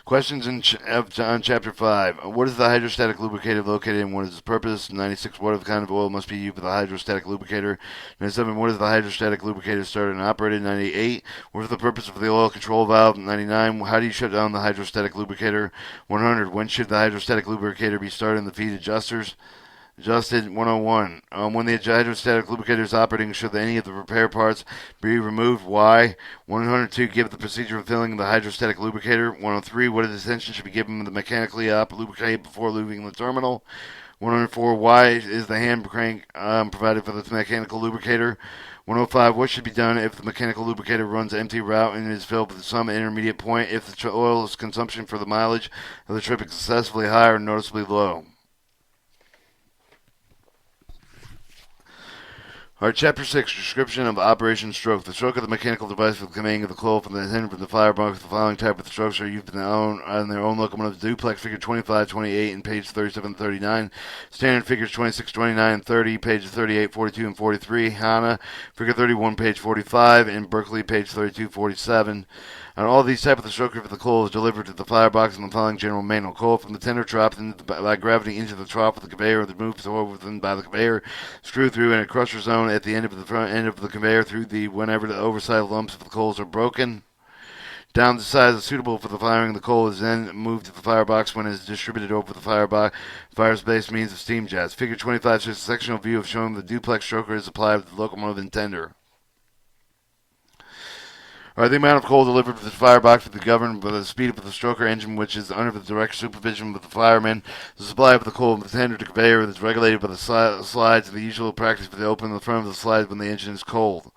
Questions on Chapter 5. What is the hydrostatic lubricator located and what is its purpose? 96. What kind of oil must be used for the hydrostatic lubricator? 97. What is the hydrostatic lubricator started and operated? 98. What is the purpose of the oil control valve? 99. How do you shut down the hydrostatic lubricator? 100. When should the hydrostatic lubricator be started in the feed adjusters? Adjusted 101. When the hydrostatic lubricator is operating, should any of the repair parts be removed? Why? 102. Give the procedure of filling the hydrostatic lubricator. 103. What attention should be given to the mechanically lubricate before leaving the terminal? 104. Why is the hand crank provided for the mechanical lubricator? 105. What should be done if the mechanical lubricator runs empty route and is filled with some intermediate point if the oil's consumption for the mileage of the trip is excessively high or noticeably low? Alright, Chapter 6, Description of Operation Stroke. The stroke of the mechanical device for the conveying of the coal from the intended for the firebox. The following type of strokes are used on their own locomotives. Duplex figure 25, 28, and page 37 and 39. Standard figures 26, 29, and 30, pages 38, 42, and 43. HANA, figure 31, page 45, and Berkeley, page 32, 47. On all these types of the stroker for the coal is delivered to the firebox in the following general manual. Coal from the tender dropped by gravity into the trough of the conveyor, or moved within by the conveyor, screwed through in a crusher zone at the end of the front end of the conveyor whenever the oversized lumps of the coals are broken. Down to size suitable for the firing, the coal is then moved to the firebox when it is distributed over the fire space means of steam jets. Figure 25 shows a sectional view of showing the duplex stroker is applied to the locomotive and tender. The amount of coal delivered to the firebox will be governed by the speed of the stroker engine, which is under the direct supervision of the fireman. The supply of the coal of the tender to conveyor is regulated by the slides, and the usual practice for the open the front of the slides when the engine is cold.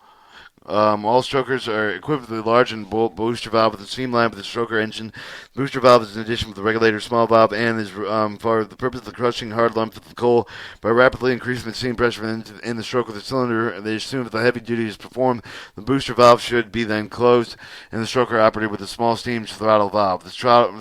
All strokers are equipped with a large and booster valve with a streamline with the stroker engine. The booster valve is in addition with the regulator small valve and is for the purpose of crushing hard lumps of the coal by rapidly increasing the steam pressure in the stroke of the cylinder. They assume that the heavy duty is performed. The booster valve should be then closed and the stroker operated with a small steam throttle valve. The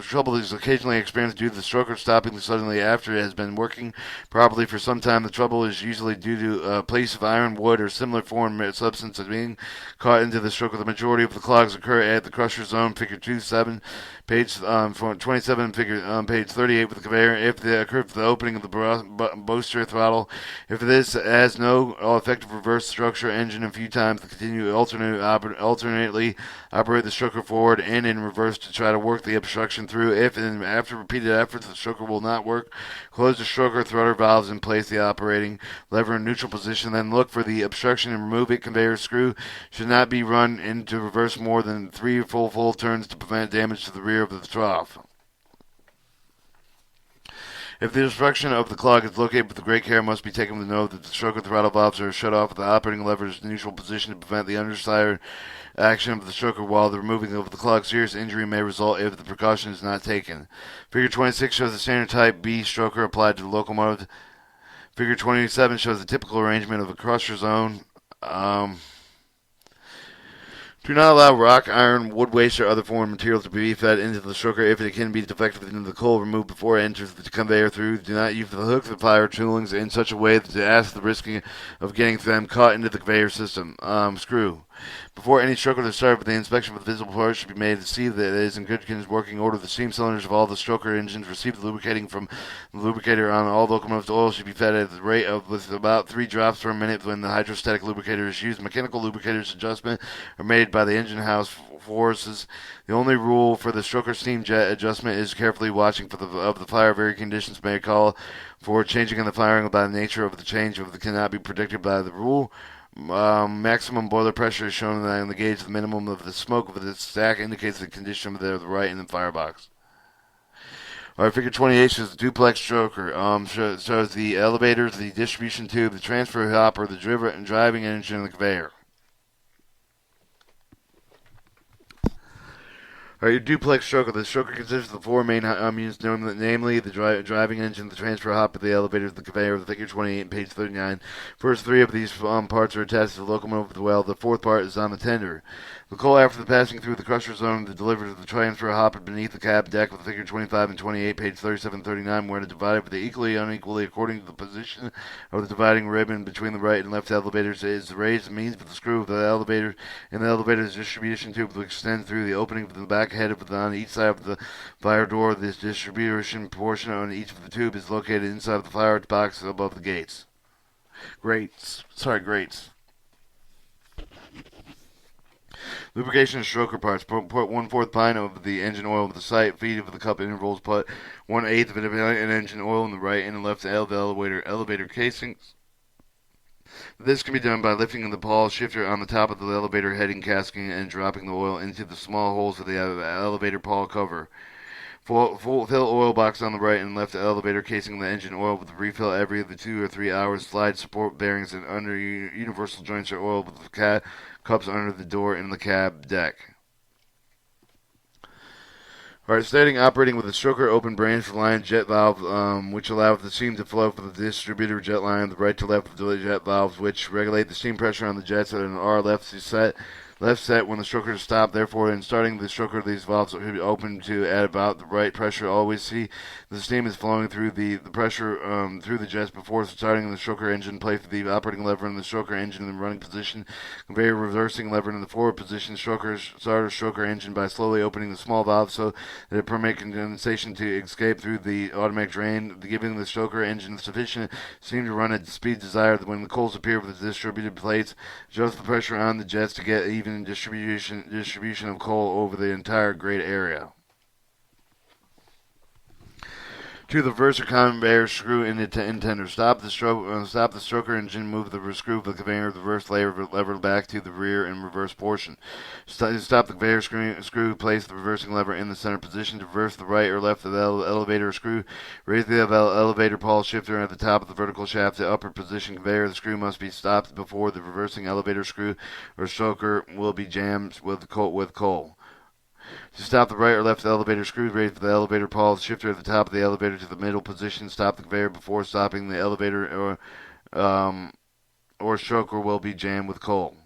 trouble is occasionally experienced due to the stroker stopping suddenly after it has been working properly for some time. The trouble is usually due to a piece of iron, wood, or similar foreign substance being caught into the stroke. The majority of the clogs occur at the crusher zone, figure 27, page 27, figure page 38 with the conveyor. If they occur for the opening of the booster throttle, if this has no effective reverse structure engine, a few times to continue alternately operate the stroker forward and in reverse to try to work the obstruction through. If and after repeated efforts the stroker will not work, close the stroker thruster valves and place the operating lever in neutral position. Then look for the obstruction and remove it. Conveyor screw should not be run into reverse more than 3 full turns to prevent damage to the rear of the trough. If the destruction of the clog is located, with the great care must be taken to know that the stroker throttle valves are shut off with the operating lever's neutral position to prevent the underside action of the stroker while the removing of the clog. Serious injury may result if the precaution is not taken. Figure 26 shows the standard type B stroker applied to the locomotive. Figure 27 shows the typical arrangement of a crusher zone. Do not allow rock, iron, wood waste, or other foreign material to be fed into the stroker if it can be defective into the coal removed before it enters the conveyor through. Do not use the hook the fire toolings in such a way that to ask the risking of getting them caught into the conveyor system. Screw. Before any stroker is started, the inspection of the visible parts should be made to see that it is in good condition working order. The steam cylinders of all the stroker engines receive the lubricating from the lubricator on all locomotives. Oil should be fed at the rate of with about 3 drops per minute when the hydrostatic lubricator is used. Mechanical lubricators adjustment are made by the engine house forces. The only rule for the stroker steam jet adjustment is carefully watching for the fire. Very conditions may call for changing in the firing by the nature of the change of the cannot be predicted by the rule. Maximum boiler pressure is shown on the gauge. The minimum of the smoke of the stack indicates the condition of the right in the firebox. Alright, figure 28 shows the duplex stroker. Shows the elevators, the distribution tube, the transfer hopper, the driving engine, and the conveyor. Alright, your duplex stroker. The stroker consists of the 4 main units, namely the driving engine, the transfer hopper, the elevators, the conveyor, of the figure 28 and page 39. First 3 of these parts are attached to the locomotive well. The 4th part is on the tender. The coal, after the passing through the crusher zone, is delivered to the transfer hopper beneath the cab deck with the figure 25 and 28, page 37 and 39, where it is divided with the equally unequally according to the position of the dividing ribbon between the right and left elevators. It is raised the means with the screw of the elevator, and the elevator's distribution tube will extend through the opening of the back head of on each side of the fire door. This distribution portion on each of the tube is located inside of the fire box above the gates. Grates. Lubrication of stroker parts. Put 1/4 pint of the engine oil with the sight feed of the cup intervals. Put 1/8 of it in engine oil in the right and left of the elevator casings. This can be done by lifting the Paul shifter on the top of the elevator heading casking and dropping the oil into the small holes of the elevator Paul cover. Fill oil box on the right and left elevator casing the engine oil with refill every 2 or 3 hours. Slide support bearings and under universal joints are oiled with the cups under the door in the cab deck. Alright, starting operating with a stroker open branch line jet valve, which allows the steam to flow from the distributor jet line, the right to left of the jet valves, which regulate the steam pressure on the jets at an R left set when the stroker is stopped. Therefore, in starting the stroker, these valves should be open to at about the right pressure. Always see the steam is flowing through the pressure through the jets before starting the stroker engine. Place the operating lever in the stroker engine in the running position. Conveyor reversing lever in the forward position. Start a stroker engine by slowly opening the small valve so that it permits condensation to escape through the automatic drain, giving the stroker engine sufficient steam to run at the speed desired. When the coals appear with the distributed plates, adjust the pressure on the jets to get even distribution of coal over the entire grate area. To the reverser conveyor screw in the tender. Stop the stroker engine. Move the screw of the conveyor reverse lever back to the rear and reverse portion. Stop the conveyor screw. Place the reversing lever in the center position. To reverse the right or left of the elevator screw. Raise the elevator Paul shifter at the top of the vertical shaft to upper position conveyor. The screw must be stopped before the reversing elevator screw or stroker will be jammed with coal. To stop the right or left elevator screw, raise the elevator Paul shifter at the top of the elevator to the middle position. Stop the conveyor before stopping the elevator or stroker will be jammed with coal.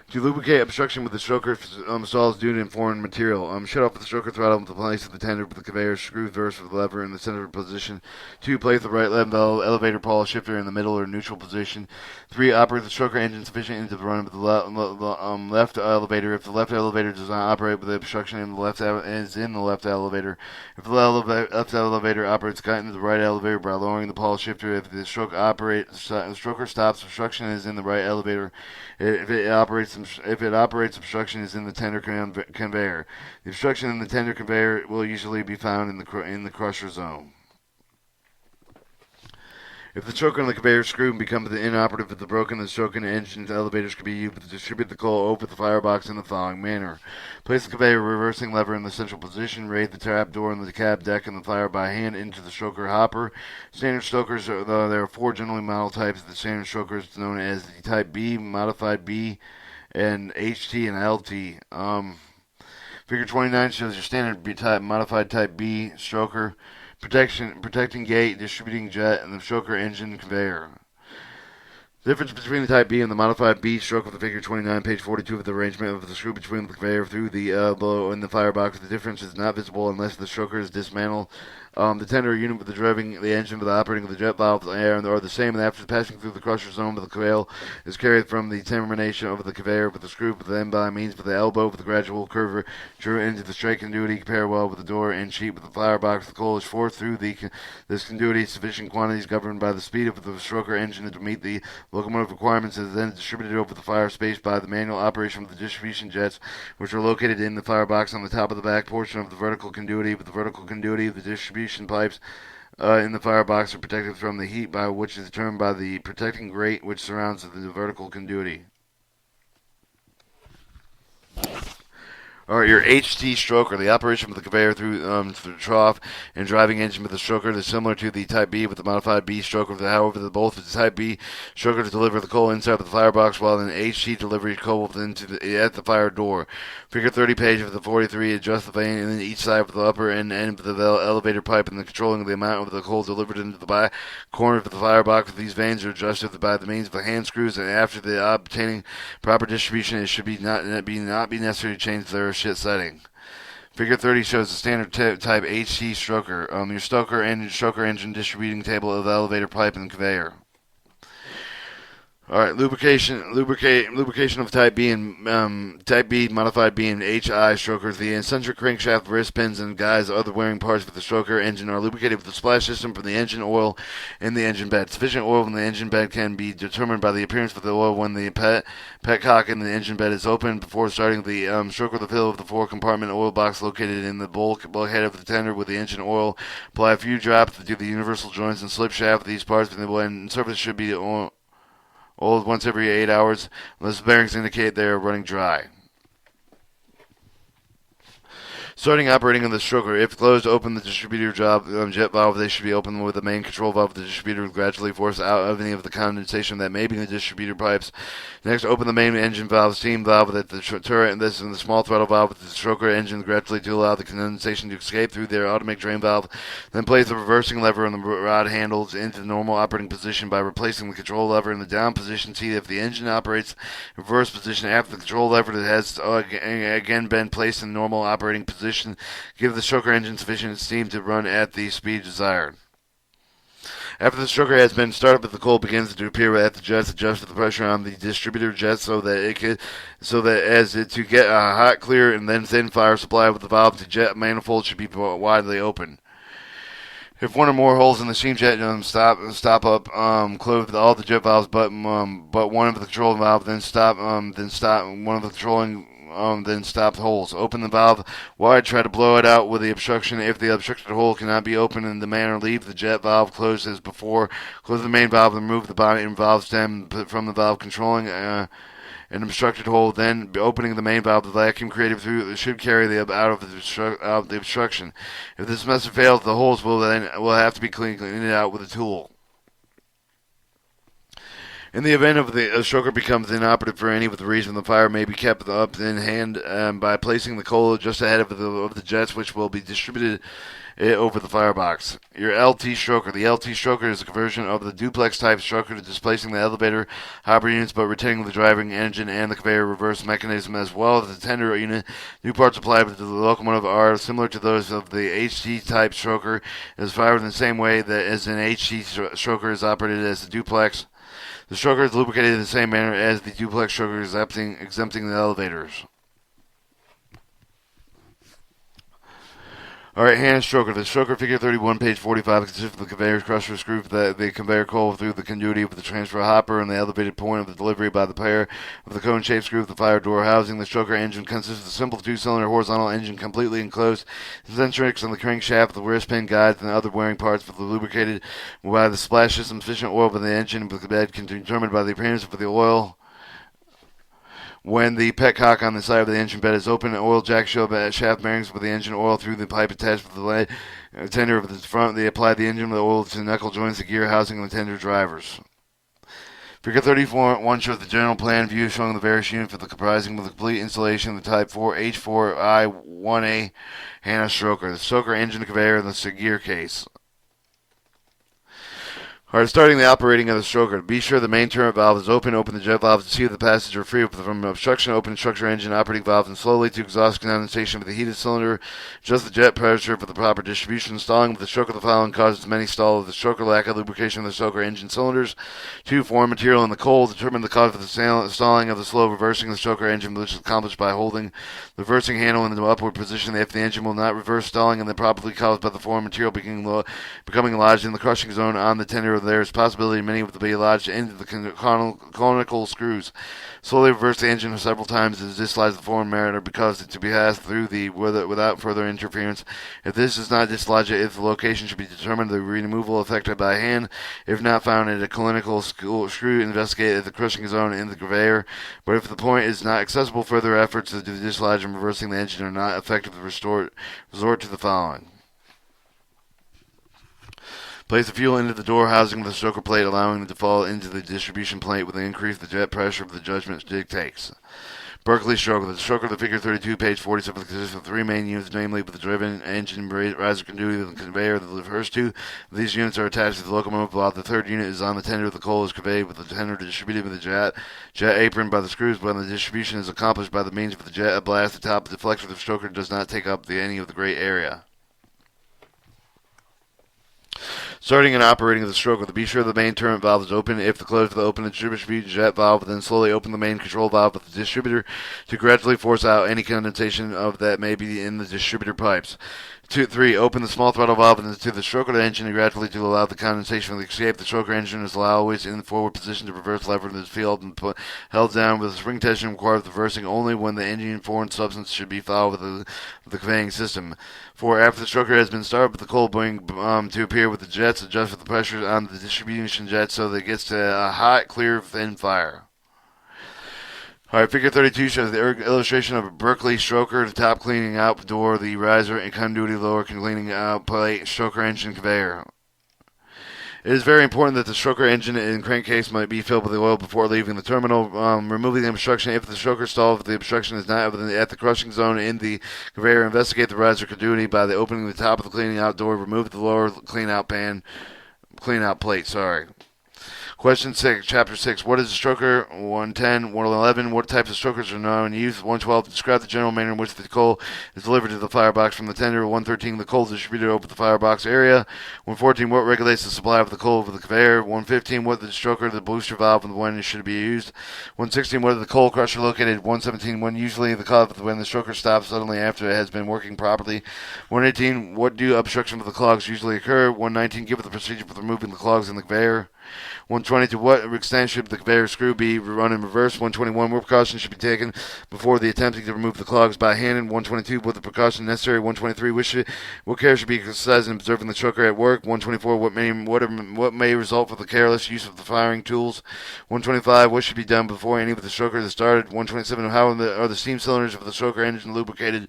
To lubricate obstruction with the stroker stalls due to foreign material. Shut off the stroker throttle with the place of the tender with the conveyor screw reverse with the lever in the center position. 2. Place the right elevator Paul shifter in the middle or neutral position. 3. Operate the stroker engine sufficient into the run of the left elevator. If the left elevator does not operate with the obstruction in the left elevator. If the left elevator operates cut into the right elevator by lowering the Paul shifter. If the stroker stops, obstruction is in the right elevator. If it operates, obstruction is in the tender conveyor. The obstruction in the tender conveyor will usually be found in the crusher zone. If the stroker on the conveyor screw becomes inoperative, if the broken the stroker and engine elevators can be used to distribute the coal over the firebox in the following manner. Place the conveyor reversing lever in the central position. Raise the trap door in the cab deck and the fire by hand into the stroker hopper. Standard strokers, there are 4 generally model types. The standard stroker is known as the Type B, Modified B, and HT and LT. Figure 29 shows your standard B type, modified type B stroker, protecting gate, distributing jet, and the stroker engine conveyor. The difference between the Type B and the modified B stroke of the figure 29, page 42 of the arrangement of the screw between the conveyor through the elbow and the firebox. The difference is not visible unless the stroker is dismantled. The tender unit with the driving the engine with the operating of the jet valve are the same, and after passing through the crusher zone of the coil is carried from the termination of the conveyor with the screw, but then by means of the elbow with the gradual curvature into the straight conduity parallel with the door and sheet with the firebox. The coal is forced through this conduity sufficient quantities governed by the speed of the stroker engine to meet the locomotive requirements is then distributed over the fire space by the manual operation of the distribution jets, which are located in the firebox on the top of the back portion of the vertical conduity. With the vertical conduity of the distribution pipes in the firebox are protected from the heat by which is determined by the protecting grate which surrounds the vertical conduity. Alright, your HT stroker, the operation of the conveyor through the trough and driving engine with the stroker is similar to the Type B with the modified B stroker. However, both the Type B stroker to deliver the coal inside of the firebox, while an HT delivers coal at the fire door. Figure 30 page of the 43 adjust the vane in each side of the upper end of the elevator pipe and the controlling of the amount of the coal delivered into the back corner of the firebox. These vanes are adjusted by the means of the hand screws, and after the obtaining proper distribution, it should not be necessary to change their setting. Figure 30 shows the standard type HT stroker. Your stroker engine distributing table of the elevator pipe and conveyor. All right, lubrication of Type B and Type B, Modified B, and HI strokers. The eccentric crankshaft, wrist pins, and guides, other wearing parts for the stroker engine are lubricated with the splash system from the engine oil in the engine bed. Sufficient oil in the engine bed can be determined by the appearance of the oil when the petcock in the engine bed is open. Before starting the stroker, the fill of the 4-compartment oil box located in the bulkhead of the tender with the engine oil. Apply a few drops to the universal joints and slip shaft of these parts, and surface should be oiled once every 8 hours, unless the bearings indicate they are running dry. Starting operating of the stroker. If closed, open the distributor jet valve. They should be open with the main control valve of the distributor gradually force out of any of the condensation that may be in the distributor pipes. Next, open the main engine valve, steam valve at the turret, and the small throttle valve with the stroker engine gradually to allow the condensation to escape through their automatic drain valve. Then place the reversing lever on the rod handles into the normal operating position by replacing the control lever in the down position. See if the engine operates in reverse position after the control lever that has again been placed in normal operating position. Give the stroker engine sufficient steam to run at the speed desired. After the stroker has been started, the coal begins to appear at the jets. Adjust the pressure on the distributor jets to get a hot, clear, and then thin fire supply with the valve to jet manifold should be widely open. If one or more holes in the steam jet stop up, close all the jet valves, but one of the control valve, then stop one of the controlling. Then stop the holes. Open the valve wide. Try to blow it out with the obstruction. If the obstructed hole cannot be opened in the manner, leave the jet valve closed as before. Close the main valve and remove the body and valve stem from the valve controlling an obstructed hole. Then opening the main valve, the vacuum created through should carry the out of the obstruction. If this method fails, the holes will have to be cleaned out with a tool. In the event of the stroker becomes inoperative for any reason, the fire may be kept up in hand by placing the coal just ahead of the jets, which will be distributed over the firebox. Your LT stroker. The LT stroker is a conversion of the duplex type stroker to displacing the elevator hopper units, but retaining the driving engine and the conveyor reverse mechanism as well as the tender unit. New parts applied to the locomotive are similar to those of the HT type stroker. It is fired in the same way that as an HT stroker is operated as a duplex. The stroker is lubricated in the same manner as the duplex stroker, exempting the elevators. Alright, hand stroker. The stroker figure 31, page 45, consists of the conveyor crusher screw that the conveyor coal through the continuity of the transfer hopper and the elevated point of the delivery by the pair of the cone-shaped screw of the fire door housing. The stroker engine consists of a simple two-cylinder horizontal engine completely enclosed. Centrics on the crankshaft, the wrist pin guides, and other wearing parts with the lubricated by the splash system. Sufficient oil by the engine the bed can be determined by the appearance of the oil. When the petcock on the side of the engine bed is open, oil jack shaft bearings with the engine oil through the pipe attached with the tender of the front. They apply the engine with oil to knuckle joints, the gear housing, and the tender drivers. Figure 34.1 shows the general plan view showing the various units with the comprising of the complete installation of the Type 4 H4I1A Hannah stroker, the stroker engine conveyor, and the gear case. Alright, starting the operating of the stroker. Be sure the main turret valve is open. Open the jet valve to see if the passage are free from obstruction. Open structure engine operating valve and slowly to exhaust condensation with the heated cylinder. Adjust the jet pressure for the proper distribution. Stalling with the stroker the following causes many stall of the stroker. Lack of lubrication of the stroker engine cylinders. 2. Foreign material in the coal. Determine the cause of the stalling of the slow reversing of the stroker engine, which is accomplished by holding the reversing handle in the upward position. If the engine will not reverse, stalling and then probably caused by the foreign material becoming lodged in the crushing zone on the tender. There is a possibility many will be lodged into the conical screws. Slowly reverse the engine several times to dislodge the foreign matter because it to be passed through without further interference. If this does not dislodge it, if the location should be determined, the removal effected by hand. If not found at a conical screw, investigate at the crushing zone in the conveyor. But if the point is not accessible, further efforts to dislodge and reversing the engine are not effective. Resort to the following. Place the fuel into the door housing of the stroker plate, allowing it to fall into the distribution plate with the increase the jet pressure of the judgment dictates. Berkeley stroker. The stroker of the figure 32, page 47, consists of 3 main units, namely with the driven engine, riser conduit, and the conveyor. The first 2 of these units are attached to the locomotive, while the third unit is on the tender. The coal is conveyed with the tender distributed with the jet apron by the screws. When the distribution is accomplished by the means of the jet blast, the top deflector of the stroker does not take up any of the gray area. Starting and operating of the stroker. Be sure the main turret valve is open. If the closed, open the distribution jet valve, then slowly open the main control valve with the distributor to gradually force out any condensation of that may be in the distributor pipes. 2, 3. Open the small throttle valve into the stroker engine and gradually to allow the condensation to escape. The stroker engine is always in the forward position to reverse lever in the field and held down with the spring tension required reversing only when the engine foreign substance should be followed with the conveying system. 4. After the stroker has been started with the coal boiling to appear with the jets, adjust with the pressure on the distribution jet so that it gets to a hot, clear, thin fire. Alright, figure 32 shows the illustration of a Berkeley stroker, the top cleaning out door, the riser, and continuity lower cleaning out plate, stroker engine conveyor. It is very important that the stroker engine and crankcase might be filled with oil before leaving the terminal. Removing the obstruction. If the stroker stalled, if the obstruction is not at the crushing zone in the conveyor, investigate the riser continuity by the opening the top of the cleaning out door. Remove the lower clean out plate. Question 6, Chapter 6. What is a stroker? 110, 111. What types of strokers are known in use? 112. Describe the general manner in which the coal is delivered to the firebox from the tender. 113. The coal is distributed over the firebox area. 114. What regulates the supply of the coal over the conveyor? 115. What is the stroker, the booster valve, and when it should be used? 116. What is the coal crusher located? 117. When usually the cause when the stroker stops suddenly after it has been working properly. 118. What do obstruction of the clogs usually occur? 119. Give the procedure for removing the clogs in the conveyor. 120. To what extent should the conveyor screw be run in reverse? 121. What precautions should be taken before the attempting to remove the clogs by hand? And 122. What the precaution necessary? 123. What care should be exercised in observing the stroker at work? 124. What may result from the careless use of the firing tools? 125. What should be done before any of the stroker is started? 127. How are the steam cylinders of the stroker engine lubricated?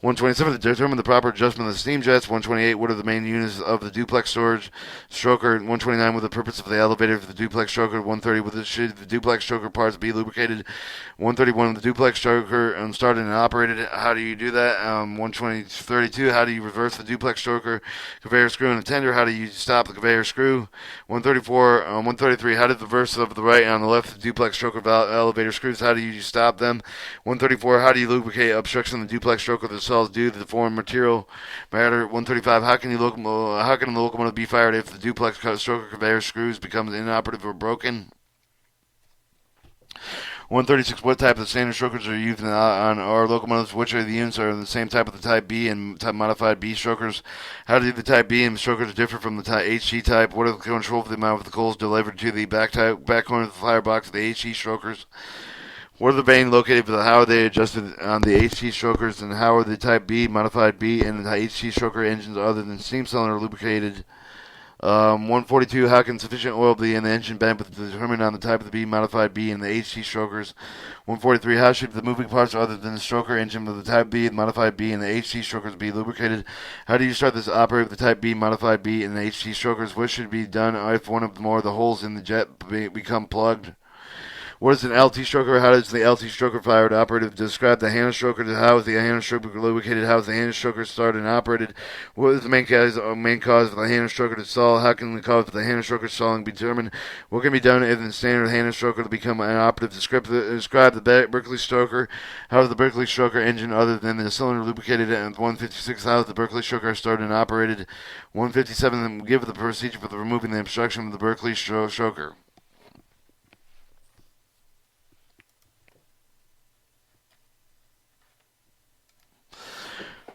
127. To determine the proper adjustment of the steam jets. 128. What are the main units of the duplex storage stroker? 129. What are the purpose of the elevator for the duplex stroker? 130. Should the duplex stroker parts be lubricated? 131. The duplex stroker started and operated. How do you do that? 132. How do you reverse the duplex stroker conveyor screw in a tender? How do you stop the conveyor screw? 134. 133. How did the reverse of the right and the left the duplex stroker elevator screws? How do you stop them? 134. How do you lubricate obstruction of the duplex stroker themselves due to the foreign material matter? 135. How can the locomotive be fired if the duplex stroker conveyor screws becomes inoperative or broken? 136. What type of standard strokers are used on our locomotives? Which of the units are the same type of the Type B and type modified B strokers? How do the Type B and strokers differ from the type HG type? What are the control for the amount of the coals delivered to the back corner of the firebox of the HG strokers? Where are the vanes located? How are they adjusted on the HT strokers? And how are the Type B, modified B, and the HT stroker engines other than steam cylinder lubricated? 142. How can sufficient oil be in the engine bandwidth to determine on the type of the B, modified B, and the HT strokers? 143. How should the moving parts other than the stroker engine of the Type B, the modified B, and the HT strokers be lubricated? How do you start this operate with the Type B, modified B, and the HT strokers? What should be done if one of more of the holes in the jet become plugged? What is an LT stroker? How does the LT stroker fired operative describe the hand stroker? How is the hand stroker lubricated? How is the hand stroker started and operated? What is the main cause of the hand stroker to stall? How can the cause of the hand stroker stalling be determined? What can be done if the standard hand stroker to become an operative? Describe the Berkeley stroker. How is the Berkeley stroker engine other than the cylinder lubricated? And 156. How is the Berkeley stroker started and operated? 157. Give the procedure for removing the obstruction of the Berkeley stroker.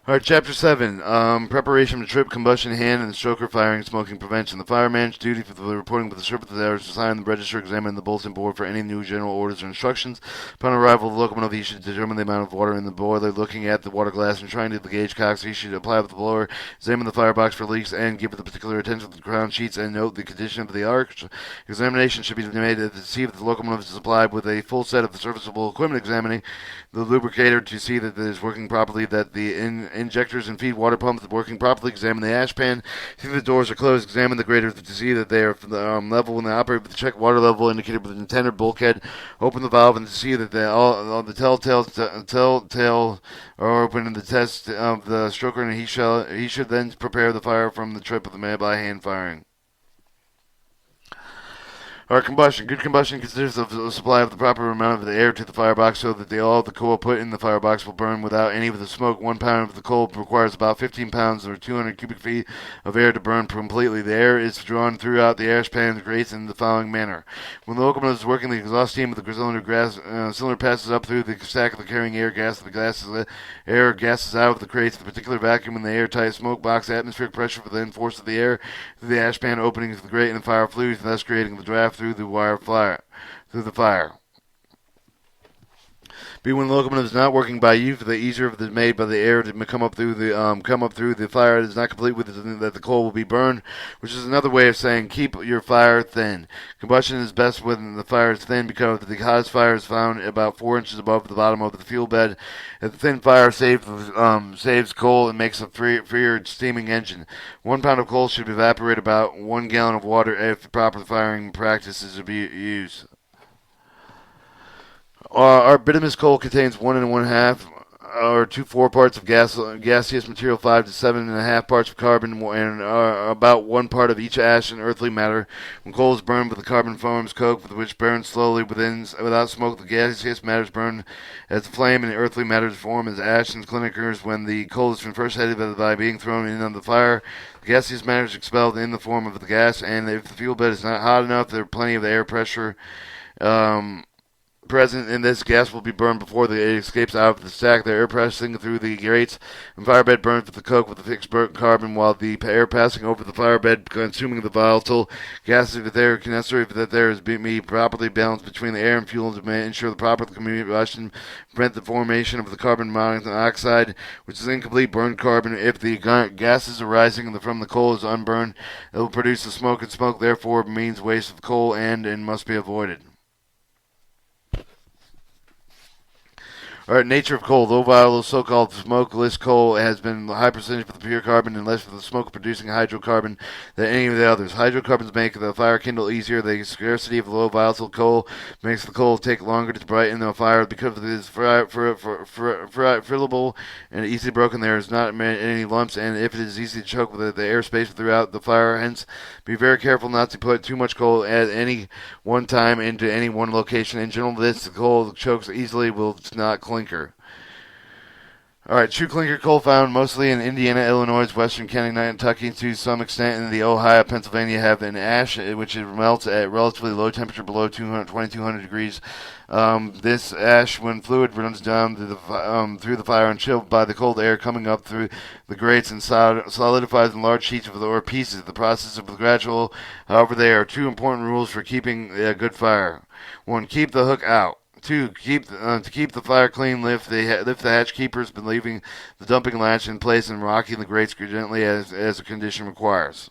All right, Chapter 7, preparation of trip, combustion, hand, and stroker firing, smoking prevention. The fireman's duty for the reporting with the surface of the hours to sign the register, examine the bulletin board for any new general orders or instructions. Upon arrival of the locomotive, he should determine the amount of water in the boiler, looking at the water glass and trying to the gauge cocks. He should apply with the blower, examine the firebox for leaks, and give it the particular attention to the ground sheets and note the condition of the arch. Examination should be made to see if the locomotive is supplied with a full set of the serviceable equipment, examining the lubricator to see that it is working properly, that the injectors and feed water pumps are working properly. Examine the ash pan, see the doors are closed. Examine the grater to see that they are level when they operate with the check water level indicated with an intended bulkhead. Open the valve and to see that all the telltale are open in the test of the stroker, and he should then prepare the fire from the trip of the man by hand firing. Our combustion. Good combustion consists of the supply of the proper amount of the air to the firebox so that all the coal put in the firebox will burn without any of the smoke. 1 pound of the coal requires about 15 pounds or 200 cubic feet of air to burn completely. The air is drawn throughout the ash pan and grates in the following manner. When the locomotive is working, the exhaust steam of the cylinder passes up through the stack of the carrying air gas. Air gases out of the crates. The particular vacuum in the airtight smoke box. Atmospheric pressure for the force of the air through the ash pan openings of the grate and the fire flues, thus creating the draft through the fire. B. When the locomotive is not working by you, the easier it is made by the air to come up through the fire. It is not complete with it, that the coal will be burned, which is another way of saying keep your fire thin. Combustion is best when the fire is thin because the hottest fire is found about 4 inches above the bottom of the fuel bed. A thin fire saves coal and makes a freer steaming engine. 1 pound of coal should evaporate about 1 gallon of water if proper firing practices are used. Our bituminous coal contains 1 1/2 or 2 4 parts of gaseous material, 5 to 7.5 parts of carbon, and about 1 part of each ash and earthly matter. When coal is burned with the carbon forms coke, which burns slowly without smoke. The gaseous matters burn as flame, and the earthly matters form as ash and clinkers. When the coal is first headed by being thrown in on the fire, the gaseous matter is expelled in the form of the gas, and if the fuel bed is not hot enough, there are plenty of air pressure present in this. Gas will be burned before it escapes out of the stack. The air passing through the grates and firebed burns with the coke with the fixed burnt carbon, while the air passing over the firebed consuming the volatile gases if there are necessary that there is be properly balanced between the air and fuel to ensure the proper combustion, prevent the formation of the carbon monoxide, which is incomplete burned carbon. If the gases arising from the coal is unburned, it will produce the smoke, and smoke therefore means waste of coal and must be avoided. All right, nature of coal. Low volatile, so-called smokeless coal has been a high percentage for the pure carbon and less for the smoke-producing hydrocarbon than any of the others. Hydrocarbons make the fire kindle easier. The scarcity of low volatile coal makes the coal take longer to brighten the fire because it is fillable and easily broken. There is not any lumps, and if it is easy to choke with the airspace throughout the fire, hence be very careful not to put too much coal at any one time into any one location. In general, the coal chokes easily will not clinker. All right, true clinker coal found mostly in Indiana, Illinois, Western Kentucky, to some extent in the Ohio, Pennsylvania, have an ash which melts at relatively low temperature below 2,200 degrees. This ash, when fluid, runs down through the fire and chilled by the cold air coming up through the grates and solidifies in large sheets or pieces. The process of the gradual, however, there are two important rules for keeping a good fire. One, keep the hook out. Two, to keep the fire clean, lift the hatch keepers, by leaving the dumping latch in place and rocking the grates gently as the condition requires.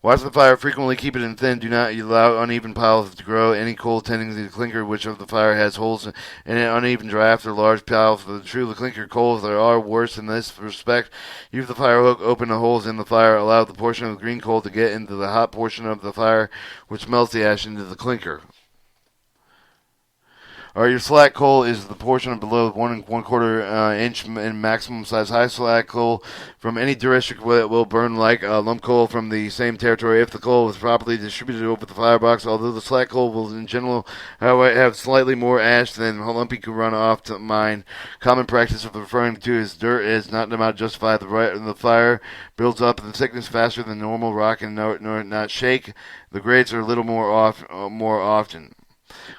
Watch the fire frequently, keep it in thin. Do not allow uneven piles to grow. Any coal tending to the clinker which of the fire has holes in an uneven draft or large piles of the true clinker coals there are worse in this respect. Use the fire hook, open the holes in the fire, allow the portion of the green coal to get into the hot portion of the fire, which melts the ash into the clinker. Or your slack coal is the portion below 1 1/4 inch in maximum size. High slack coal from any district will burn like lump coal from the same territory if the coal is properly distributed over the firebox. Although the slack coal will in general have slightly more ash than lumpy could run off to mine. Common practice of referring to as dirt is not to justify the fire builds up in thickness faster than normal rock and not shake. The grates are a little more often.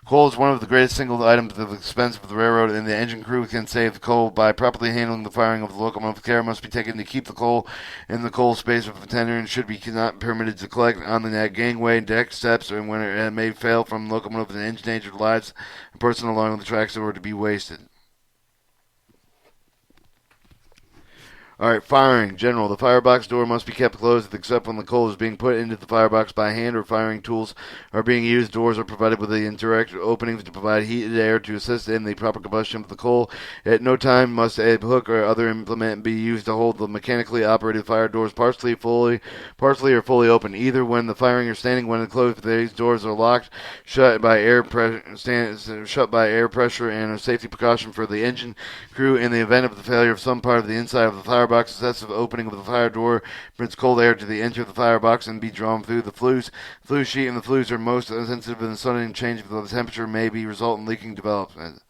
Coal is one of the greatest single items of expense of the railroad, and the engine crew can save the coal by properly handling the firing of the locomotive. Care must be taken to keep the coal in the coal space of the tender and should be not permitted to collect on the gangway, deck, steps, or when it may fail from the locomotive and endanger the lives of a person along the tracks or to be wasted. Alright, firing. General. The firebox door must be kept closed except when the coal is being put into the firebox by hand or firing tools are being used. Doors are provided with the indirect openings to provide heated air to assist in the proper combustion of the coal. At no time must a hook or other implement be used to hold the mechanically operated fire doors partially or fully open. Either when the firing or standing when closed, these doors are locked, shut by air pressure and a safety precaution for the engine crew in the event of the failure of some part of the inside of the firebox. Excessive opening of the fire door permits cold air to enter the firebox and be drawn through the flues. Flue sheet and the flues are most sensitive, and the sudden change of the temperature may result in leaking development.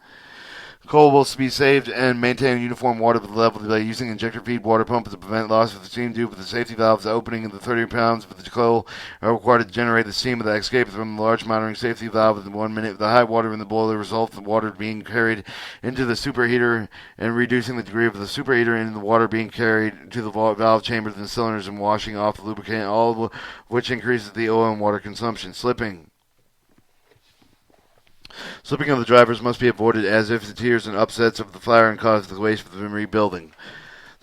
Coal will be saved and maintain uniform water level by using injector feed water pump to prevent loss of the steam due to the safety valves. The opening of the 30 pounds of the coal are required to generate the steam that escapes from the large monitoring safety valve in 1 minute. The high water in the boiler results in the water being carried into the superheater and reducing the degree of the superheater and the water being carried to the valve chambers and cylinders and washing off the lubricant, all of which increases the oil and water consumption. Slipping of the drivers must be avoided as if it tears and upsets of the fire and causes the waste of the rebuilding.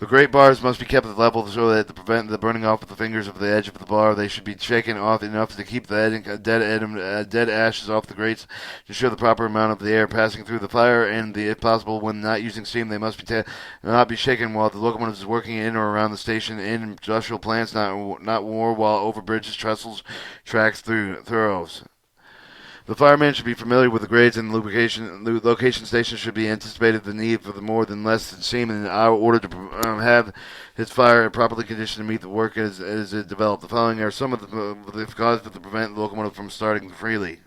The grate bars must be kept at level so that to prevent the burning off of the fingers of the edge of the bar. They should be shaken off enough to keep the dead ashes off the grates to show the proper amount of the air passing through the fire. And if possible, when not using steam, they must not be shaken while the locomotive is working in or around the station. In industrial plants, not more while over bridges, trestles, tracks, through thoroughs. The fireman should be familiar with the grades and the location stations should be anticipated the need for the more than less steam in order to have his fire properly conditioned to meet the work as it developed. The following are some of the causes to prevent the locomotive from starting freely.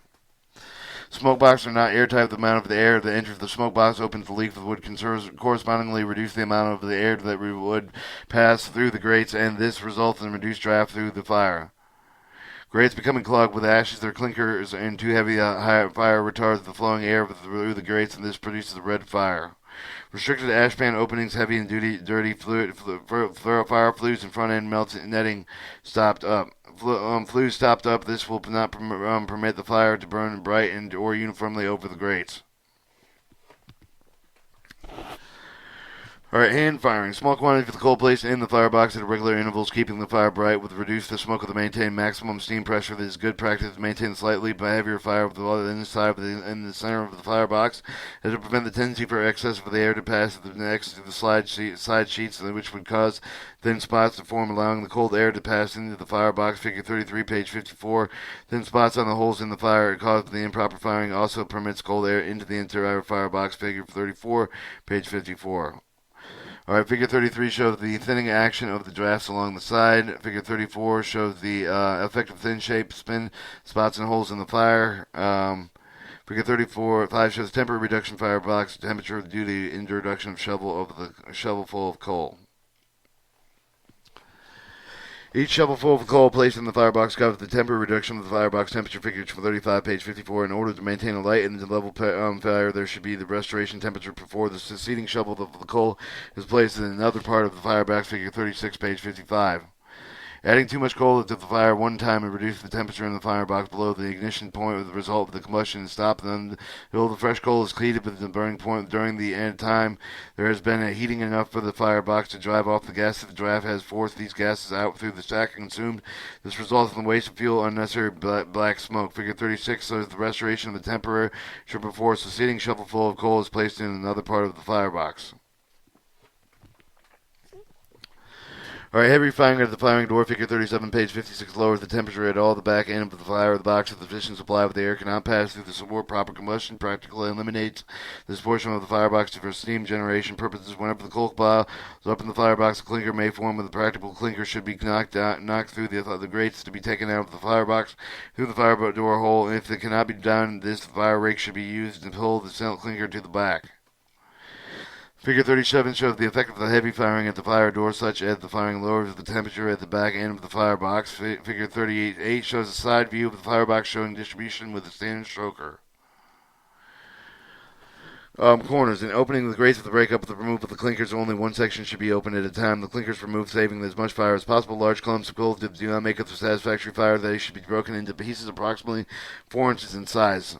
Smoke boxes are not airtight. The amount of the air that enters the smoke box opens the leak that would correspondingly reduce the amount of the air that would pass through the grates, and this results in reduced draft through the fire. Grates becoming clogged with ashes, their clinkers, and too heavy fire retards the flowing air through the grates, and this produces a red fire. Restricted ashpan openings, heavy and dirty fire flues and front end melts netting stopped up. Flues stopped up. This will not permit the fire to burn bright and or uniformly over the grates. Alright, hand firing. Small quantities of the coal placed in the firebox at regular intervals, keeping the fire bright, would reduce the smoke to maintain maximum steam pressure. This is good practice to maintain slightly heavier fire with the inside in the center of the firebox, as to prevent the tendency for excess of the air to pass to the side sheets, which would cause thin spots to form, allowing the cold air to pass into the firebox. Figure 33, page 54. Thin spots on the holes in the fire caused by the improper firing also permits cold air into the interior firebox. Figure 34, page 54. Alright, figure 33 shows the thinning action of the drafts along the side. Figure 34 shows the effect of thin shape, spin, spots, and holes in the fire. Figure 34.5 shows temporary reduction firebox temperature due to introduction of shovel over the shovel full of coal. Each shovelful of coal placed in the firebox covers the temporary reduction of the firebox temperature figure for 35, page 54. In order to maintain a light and level fire, there should be the restoration temperature before the succeeding shovel of the coal is placed in another part of the firebox, figure 36, page 55. Adding too much coal to the fire one time and reduce the temperature in the firebox below the ignition point with the result of the combustion is stopped. Then until the fresh coal is heated with the burning point during the end time, there has been a heating enough for the firebox to drive off the gas. If the draft has forced these gases out through the stack and consumed, this results in the waste of fuel, unnecessary black smoke. Figure 36 shows the restoration of the temperature before a succeeding shovelful of coal is placed in another part of the firebox. Alright, heavy firing at the firing door, figure 37, page 56, lowers the temperature at all the back end of the fire of the box. If the sufficient supply of the air cannot pass through the support, proper combustion practically eliminates this portion of the firebox for steam generation purposes. Whenever the coal pile is up in the firebox, a clinker may form. With the practical clinker should be knocked through the grates to be taken out of the firebox through the fire door hole. If it cannot be done, the fire rake should be used to pull the clinker to the back. Figure 37 shows the effect of the heavy firing at the fire door, such as the firing lowers the temperature at the back end of the firebox. Figure 38 shows a side view of the firebox showing distribution with a standard stroker. Corners. In opening the grates of the breakup with the removal of the clinkers, only one section should be opened at a time. The clinkers removed, saving as much fire as possible. Large clumps of coal do not make up the satisfactory fire. They should be broken into pieces approximately 4 inches in size.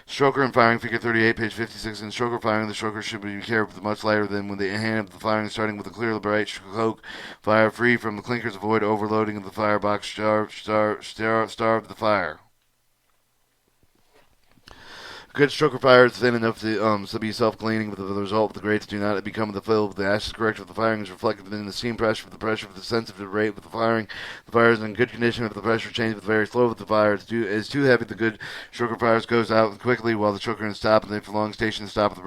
Stroker and firing, figure 38, page 56. In stroker firing, the stroker should be carried much lighter than when the hand of the firing, starting with a clear, bright coke. Fire free from the clinkers. Avoid overloading of the firebox. Starve the fire. Good stroker fire is thin enough to be self-cleaning, but the result of the grates do not become the fill of the ashes. Correct with the firing is reflected in the steam pressure. With the pressure of the sensitive rate with the firing, the fire is in good condition. If the pressure changes with very slow with the fire, is too heavy. The good stroker fires goes out quickly while the stroker is stopped. And if the long station is stopped, the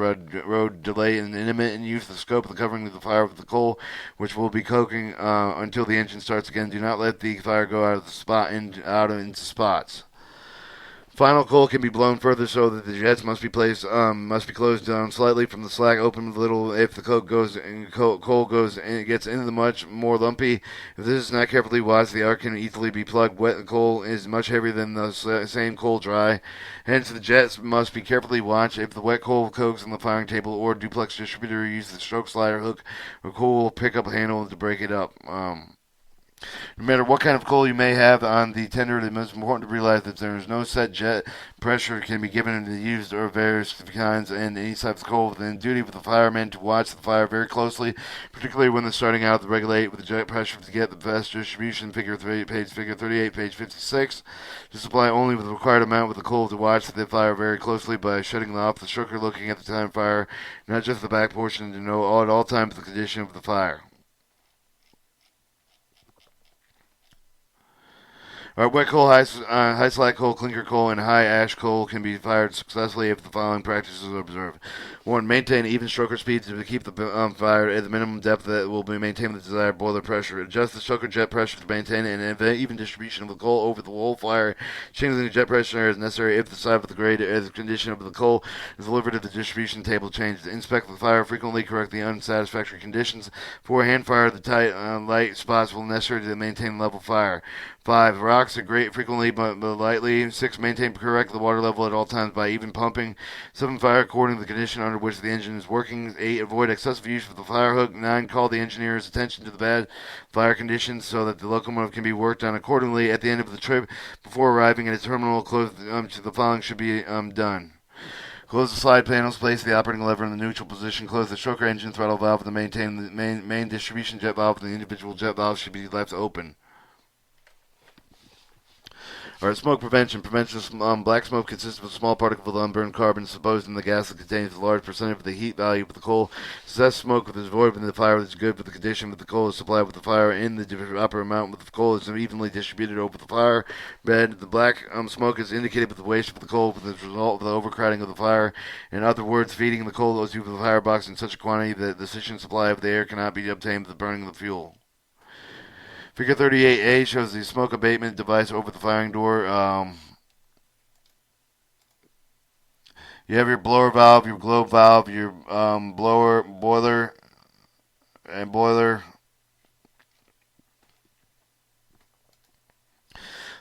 road delay and intermittent use the scope of the covering of the fire with the coal, which will be coking until the engine starts again. Do not let the fire go out of the spot into spots. Final coal can be blown further so that the jets must be closed down slightly from the slack open a little. If the coal gets into the much more lumpy. If this is not carefully watched, the arc can easily be plugged. Wet coal is much heavier than the same coal dry. Hence, the jets must be carefully watched. If the wet coal cokes on the firing table or duplex distributor, use the stroke slider hook or coal pickup handle to break it up. No matter what kind of coal you may have on the tender, it is most important to realize that there is no set jet pressure can be given to the used or various kinds and any types of coal. Within duty with the fireman to watch the fire very closely, particularly when they're starting out to regulate with the jet pressure to get the best distribution. Figure 38, page 56. To supply only with the required amount with the coal to watch the fire very closely by shutting off the stroker, looking at the time of fire, not just the back portion, to know at all times the condition of the fire. Wet coal, high slack coal, clinker coal, and high ash coal can be fired successfully if the following practices are observed. 1. Maintain even stroker speeds to keep the fire at the minimum depth that will be maintained with the desired boiler pressure. Adjust the stroker jet pressure to maintain an even distribution of the coal over the whole fire. Changing the jet pressure is necessary if the side of the grade as the condition of the coal is delivered to the distribution table changes. Inspect the fire frequently. Correct the unsatisfactory conditions. 4. Hand fire the tight, light spots will necessary to maintain level fire. 5. Rocks are great frequently but lightly. 6. Maintain correct the water level at all times by even pumping. 7. Fire according to the condition under which the engine is working. 8. Avoid excessive use of the fire hook. 9. Call the engineer's attention to the bad fire conditions so that the locomotive can be worked on accordingly. At the end of the trip, before arriving at a terminal, close to the following should be done. Close the slide panels, place the operating lever in the neutral position, close the stroker engine throttle valve, and maintain the main distribution jet valve, and the individual jet valves should be left open. Alright, smoke prevention. Prevention of black smoke consists of a small particle of unburned carbon supposed in the gas that contains a large percentage of the heat value of the coal. Success smoke with avoided in the fire is good for the condition of the coal is supplied with the fire in the upper amount with the coal is evenly distributed over the fire bed. The black smoke is indicated with the waste of the coal with the result of the overcrowding of the fire. In other words, feeding the coal to the firebox in such a quantity that the sufficient supply of the air cannot be obtained with the burning of the fuel. Figure 38A shows the smoke abatement device over the firing door. You have your blower valve, your globe valve, your boiler, and boiler.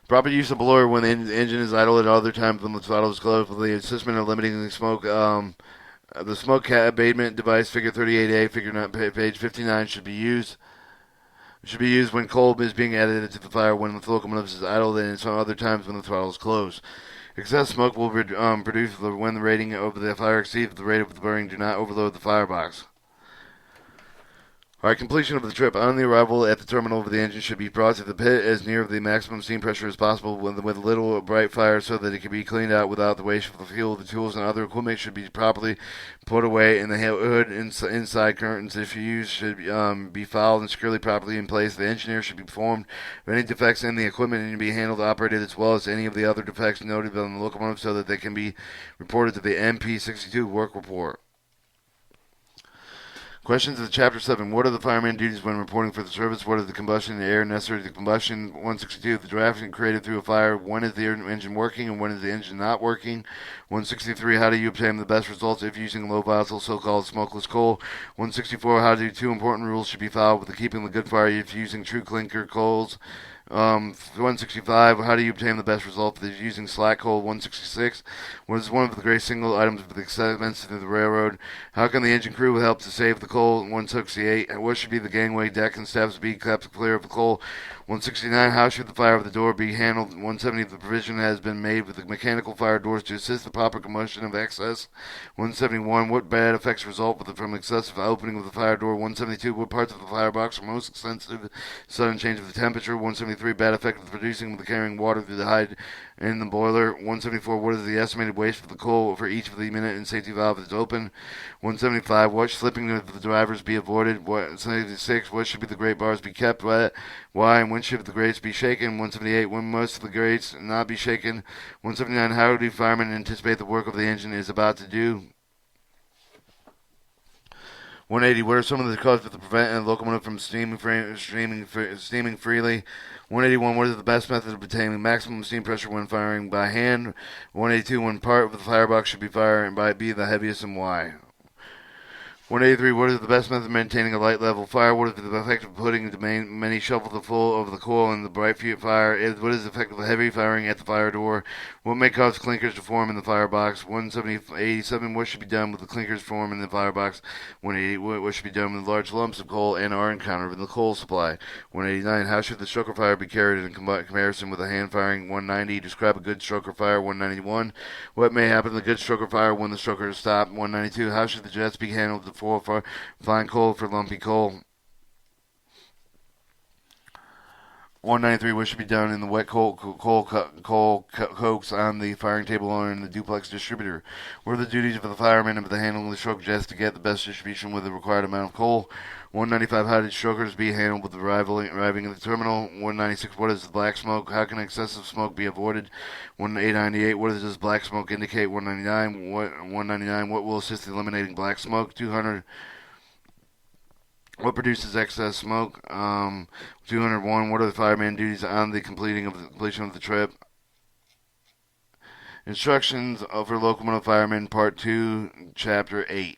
Proper use of blower when the engine is idle at other times when the throttle is closed with the assistment of limiting the smoke. The smoke abatement device, figure 38A, figure page 59, should be used. Should be used when coal is being added to the fire when the locomotive is idle and some other times when the throttle is closed. Excess smoke will produce when the rating of the fire exceeds the rate of the burning. Do not overload the firebox. Alright, completion of the trip. On the arrival at the terminal, the engine should be brought to the pit as near the maximum steam pressure as possible with little bright fire so that it can be cleaned out without the waste of the fuel. The tools and other equipment should be properly put away in the hood inside curtains if used should be filed and securely properly in place. The engineer should be informed of any defects in the equipment and be handled operated as well as any of the other defects noted on the locomotive so that they can be reported to the MP62 work report. Questions of Chapter 7. What are the fireman duties when reporting for the service? What is the combustion and air necessary to combustion? 162. The draft created through a fire. When is the engine working and when is the engine not working? 163. How do you obtain the best results if using low volatile so-called smokeless coal? 164. How do two important rules should be followed with the keeping the good fire if using true clinker coals? 165. How do you obtain the best result if using slack coal? 166. What is one of the great single items of the expense to the railroad? How can the engine crew help to save the coal? 168. What should be the gangway, deck, and steps be kept clear of the coal? 169. How should the fire of the door be handled? 170. The provision has been made with the mechanical fire doors to assist the proper combustion of excess. 171. What bad effects result from excessive opening of the fire door? 172. What parts of the firebox are most sensitive to sudden change of the temperature? 173. Bad effect of producing the carrying water through the hide in the boiler. 174. What is the estimated waste of the coal for each of the minute and safety valve is open? 175. What slipping of the drivers be avoided? 176. What should be the grate bars be kept wet? Why and when should the grates be shaken? 178. When must the grates not be shaken? 179. How do firemen anticipate the work of the engine is about to do? 180. What are some of the causes to prevent a locomotive from steaming freely? 181. What is the best method of obtaining maximum steam pressure when firing by hand? 182. When part of the firebox should be fired by be the heaviest and why? 183. What is the best method of maintaining a light level fire? What is the effect of putting the many shovels full of the coal in the bright fire? What is the effect of heavy firing at the fire door? What may cause clinkers to form in the firebox? 187. What should be done with the clinkers form in the firebox? 188. What should be done with large lumps of coal and are encountered in the coal supply? 189. How should the stroker fire be carried in comparison with a hand firing? 190. Describe a good stroker fire. 191. What may happen to the good stroker fire when the stroker is stopped? 192. How should the jets be handled for fine coal for lumpy coal? 193. What should be done in the wet coal cokes on the firing table or in the duplex distributor? What are the duties of the fireman of the handling of the stroke jets to get the best distribution with the required amount of coal? 195. How did strokers be handled with arriving at the terminal? 196. What is the black smoke? How can excessive smoke be avoided? 198. What does black smoke indicate? 199. What will assist in eliminating black smoke? 200. What produces excess smoke? 201. What are the fireman duties on the completion of the trip? Instructions for locomotive firemen, Part 2, Chapter 8.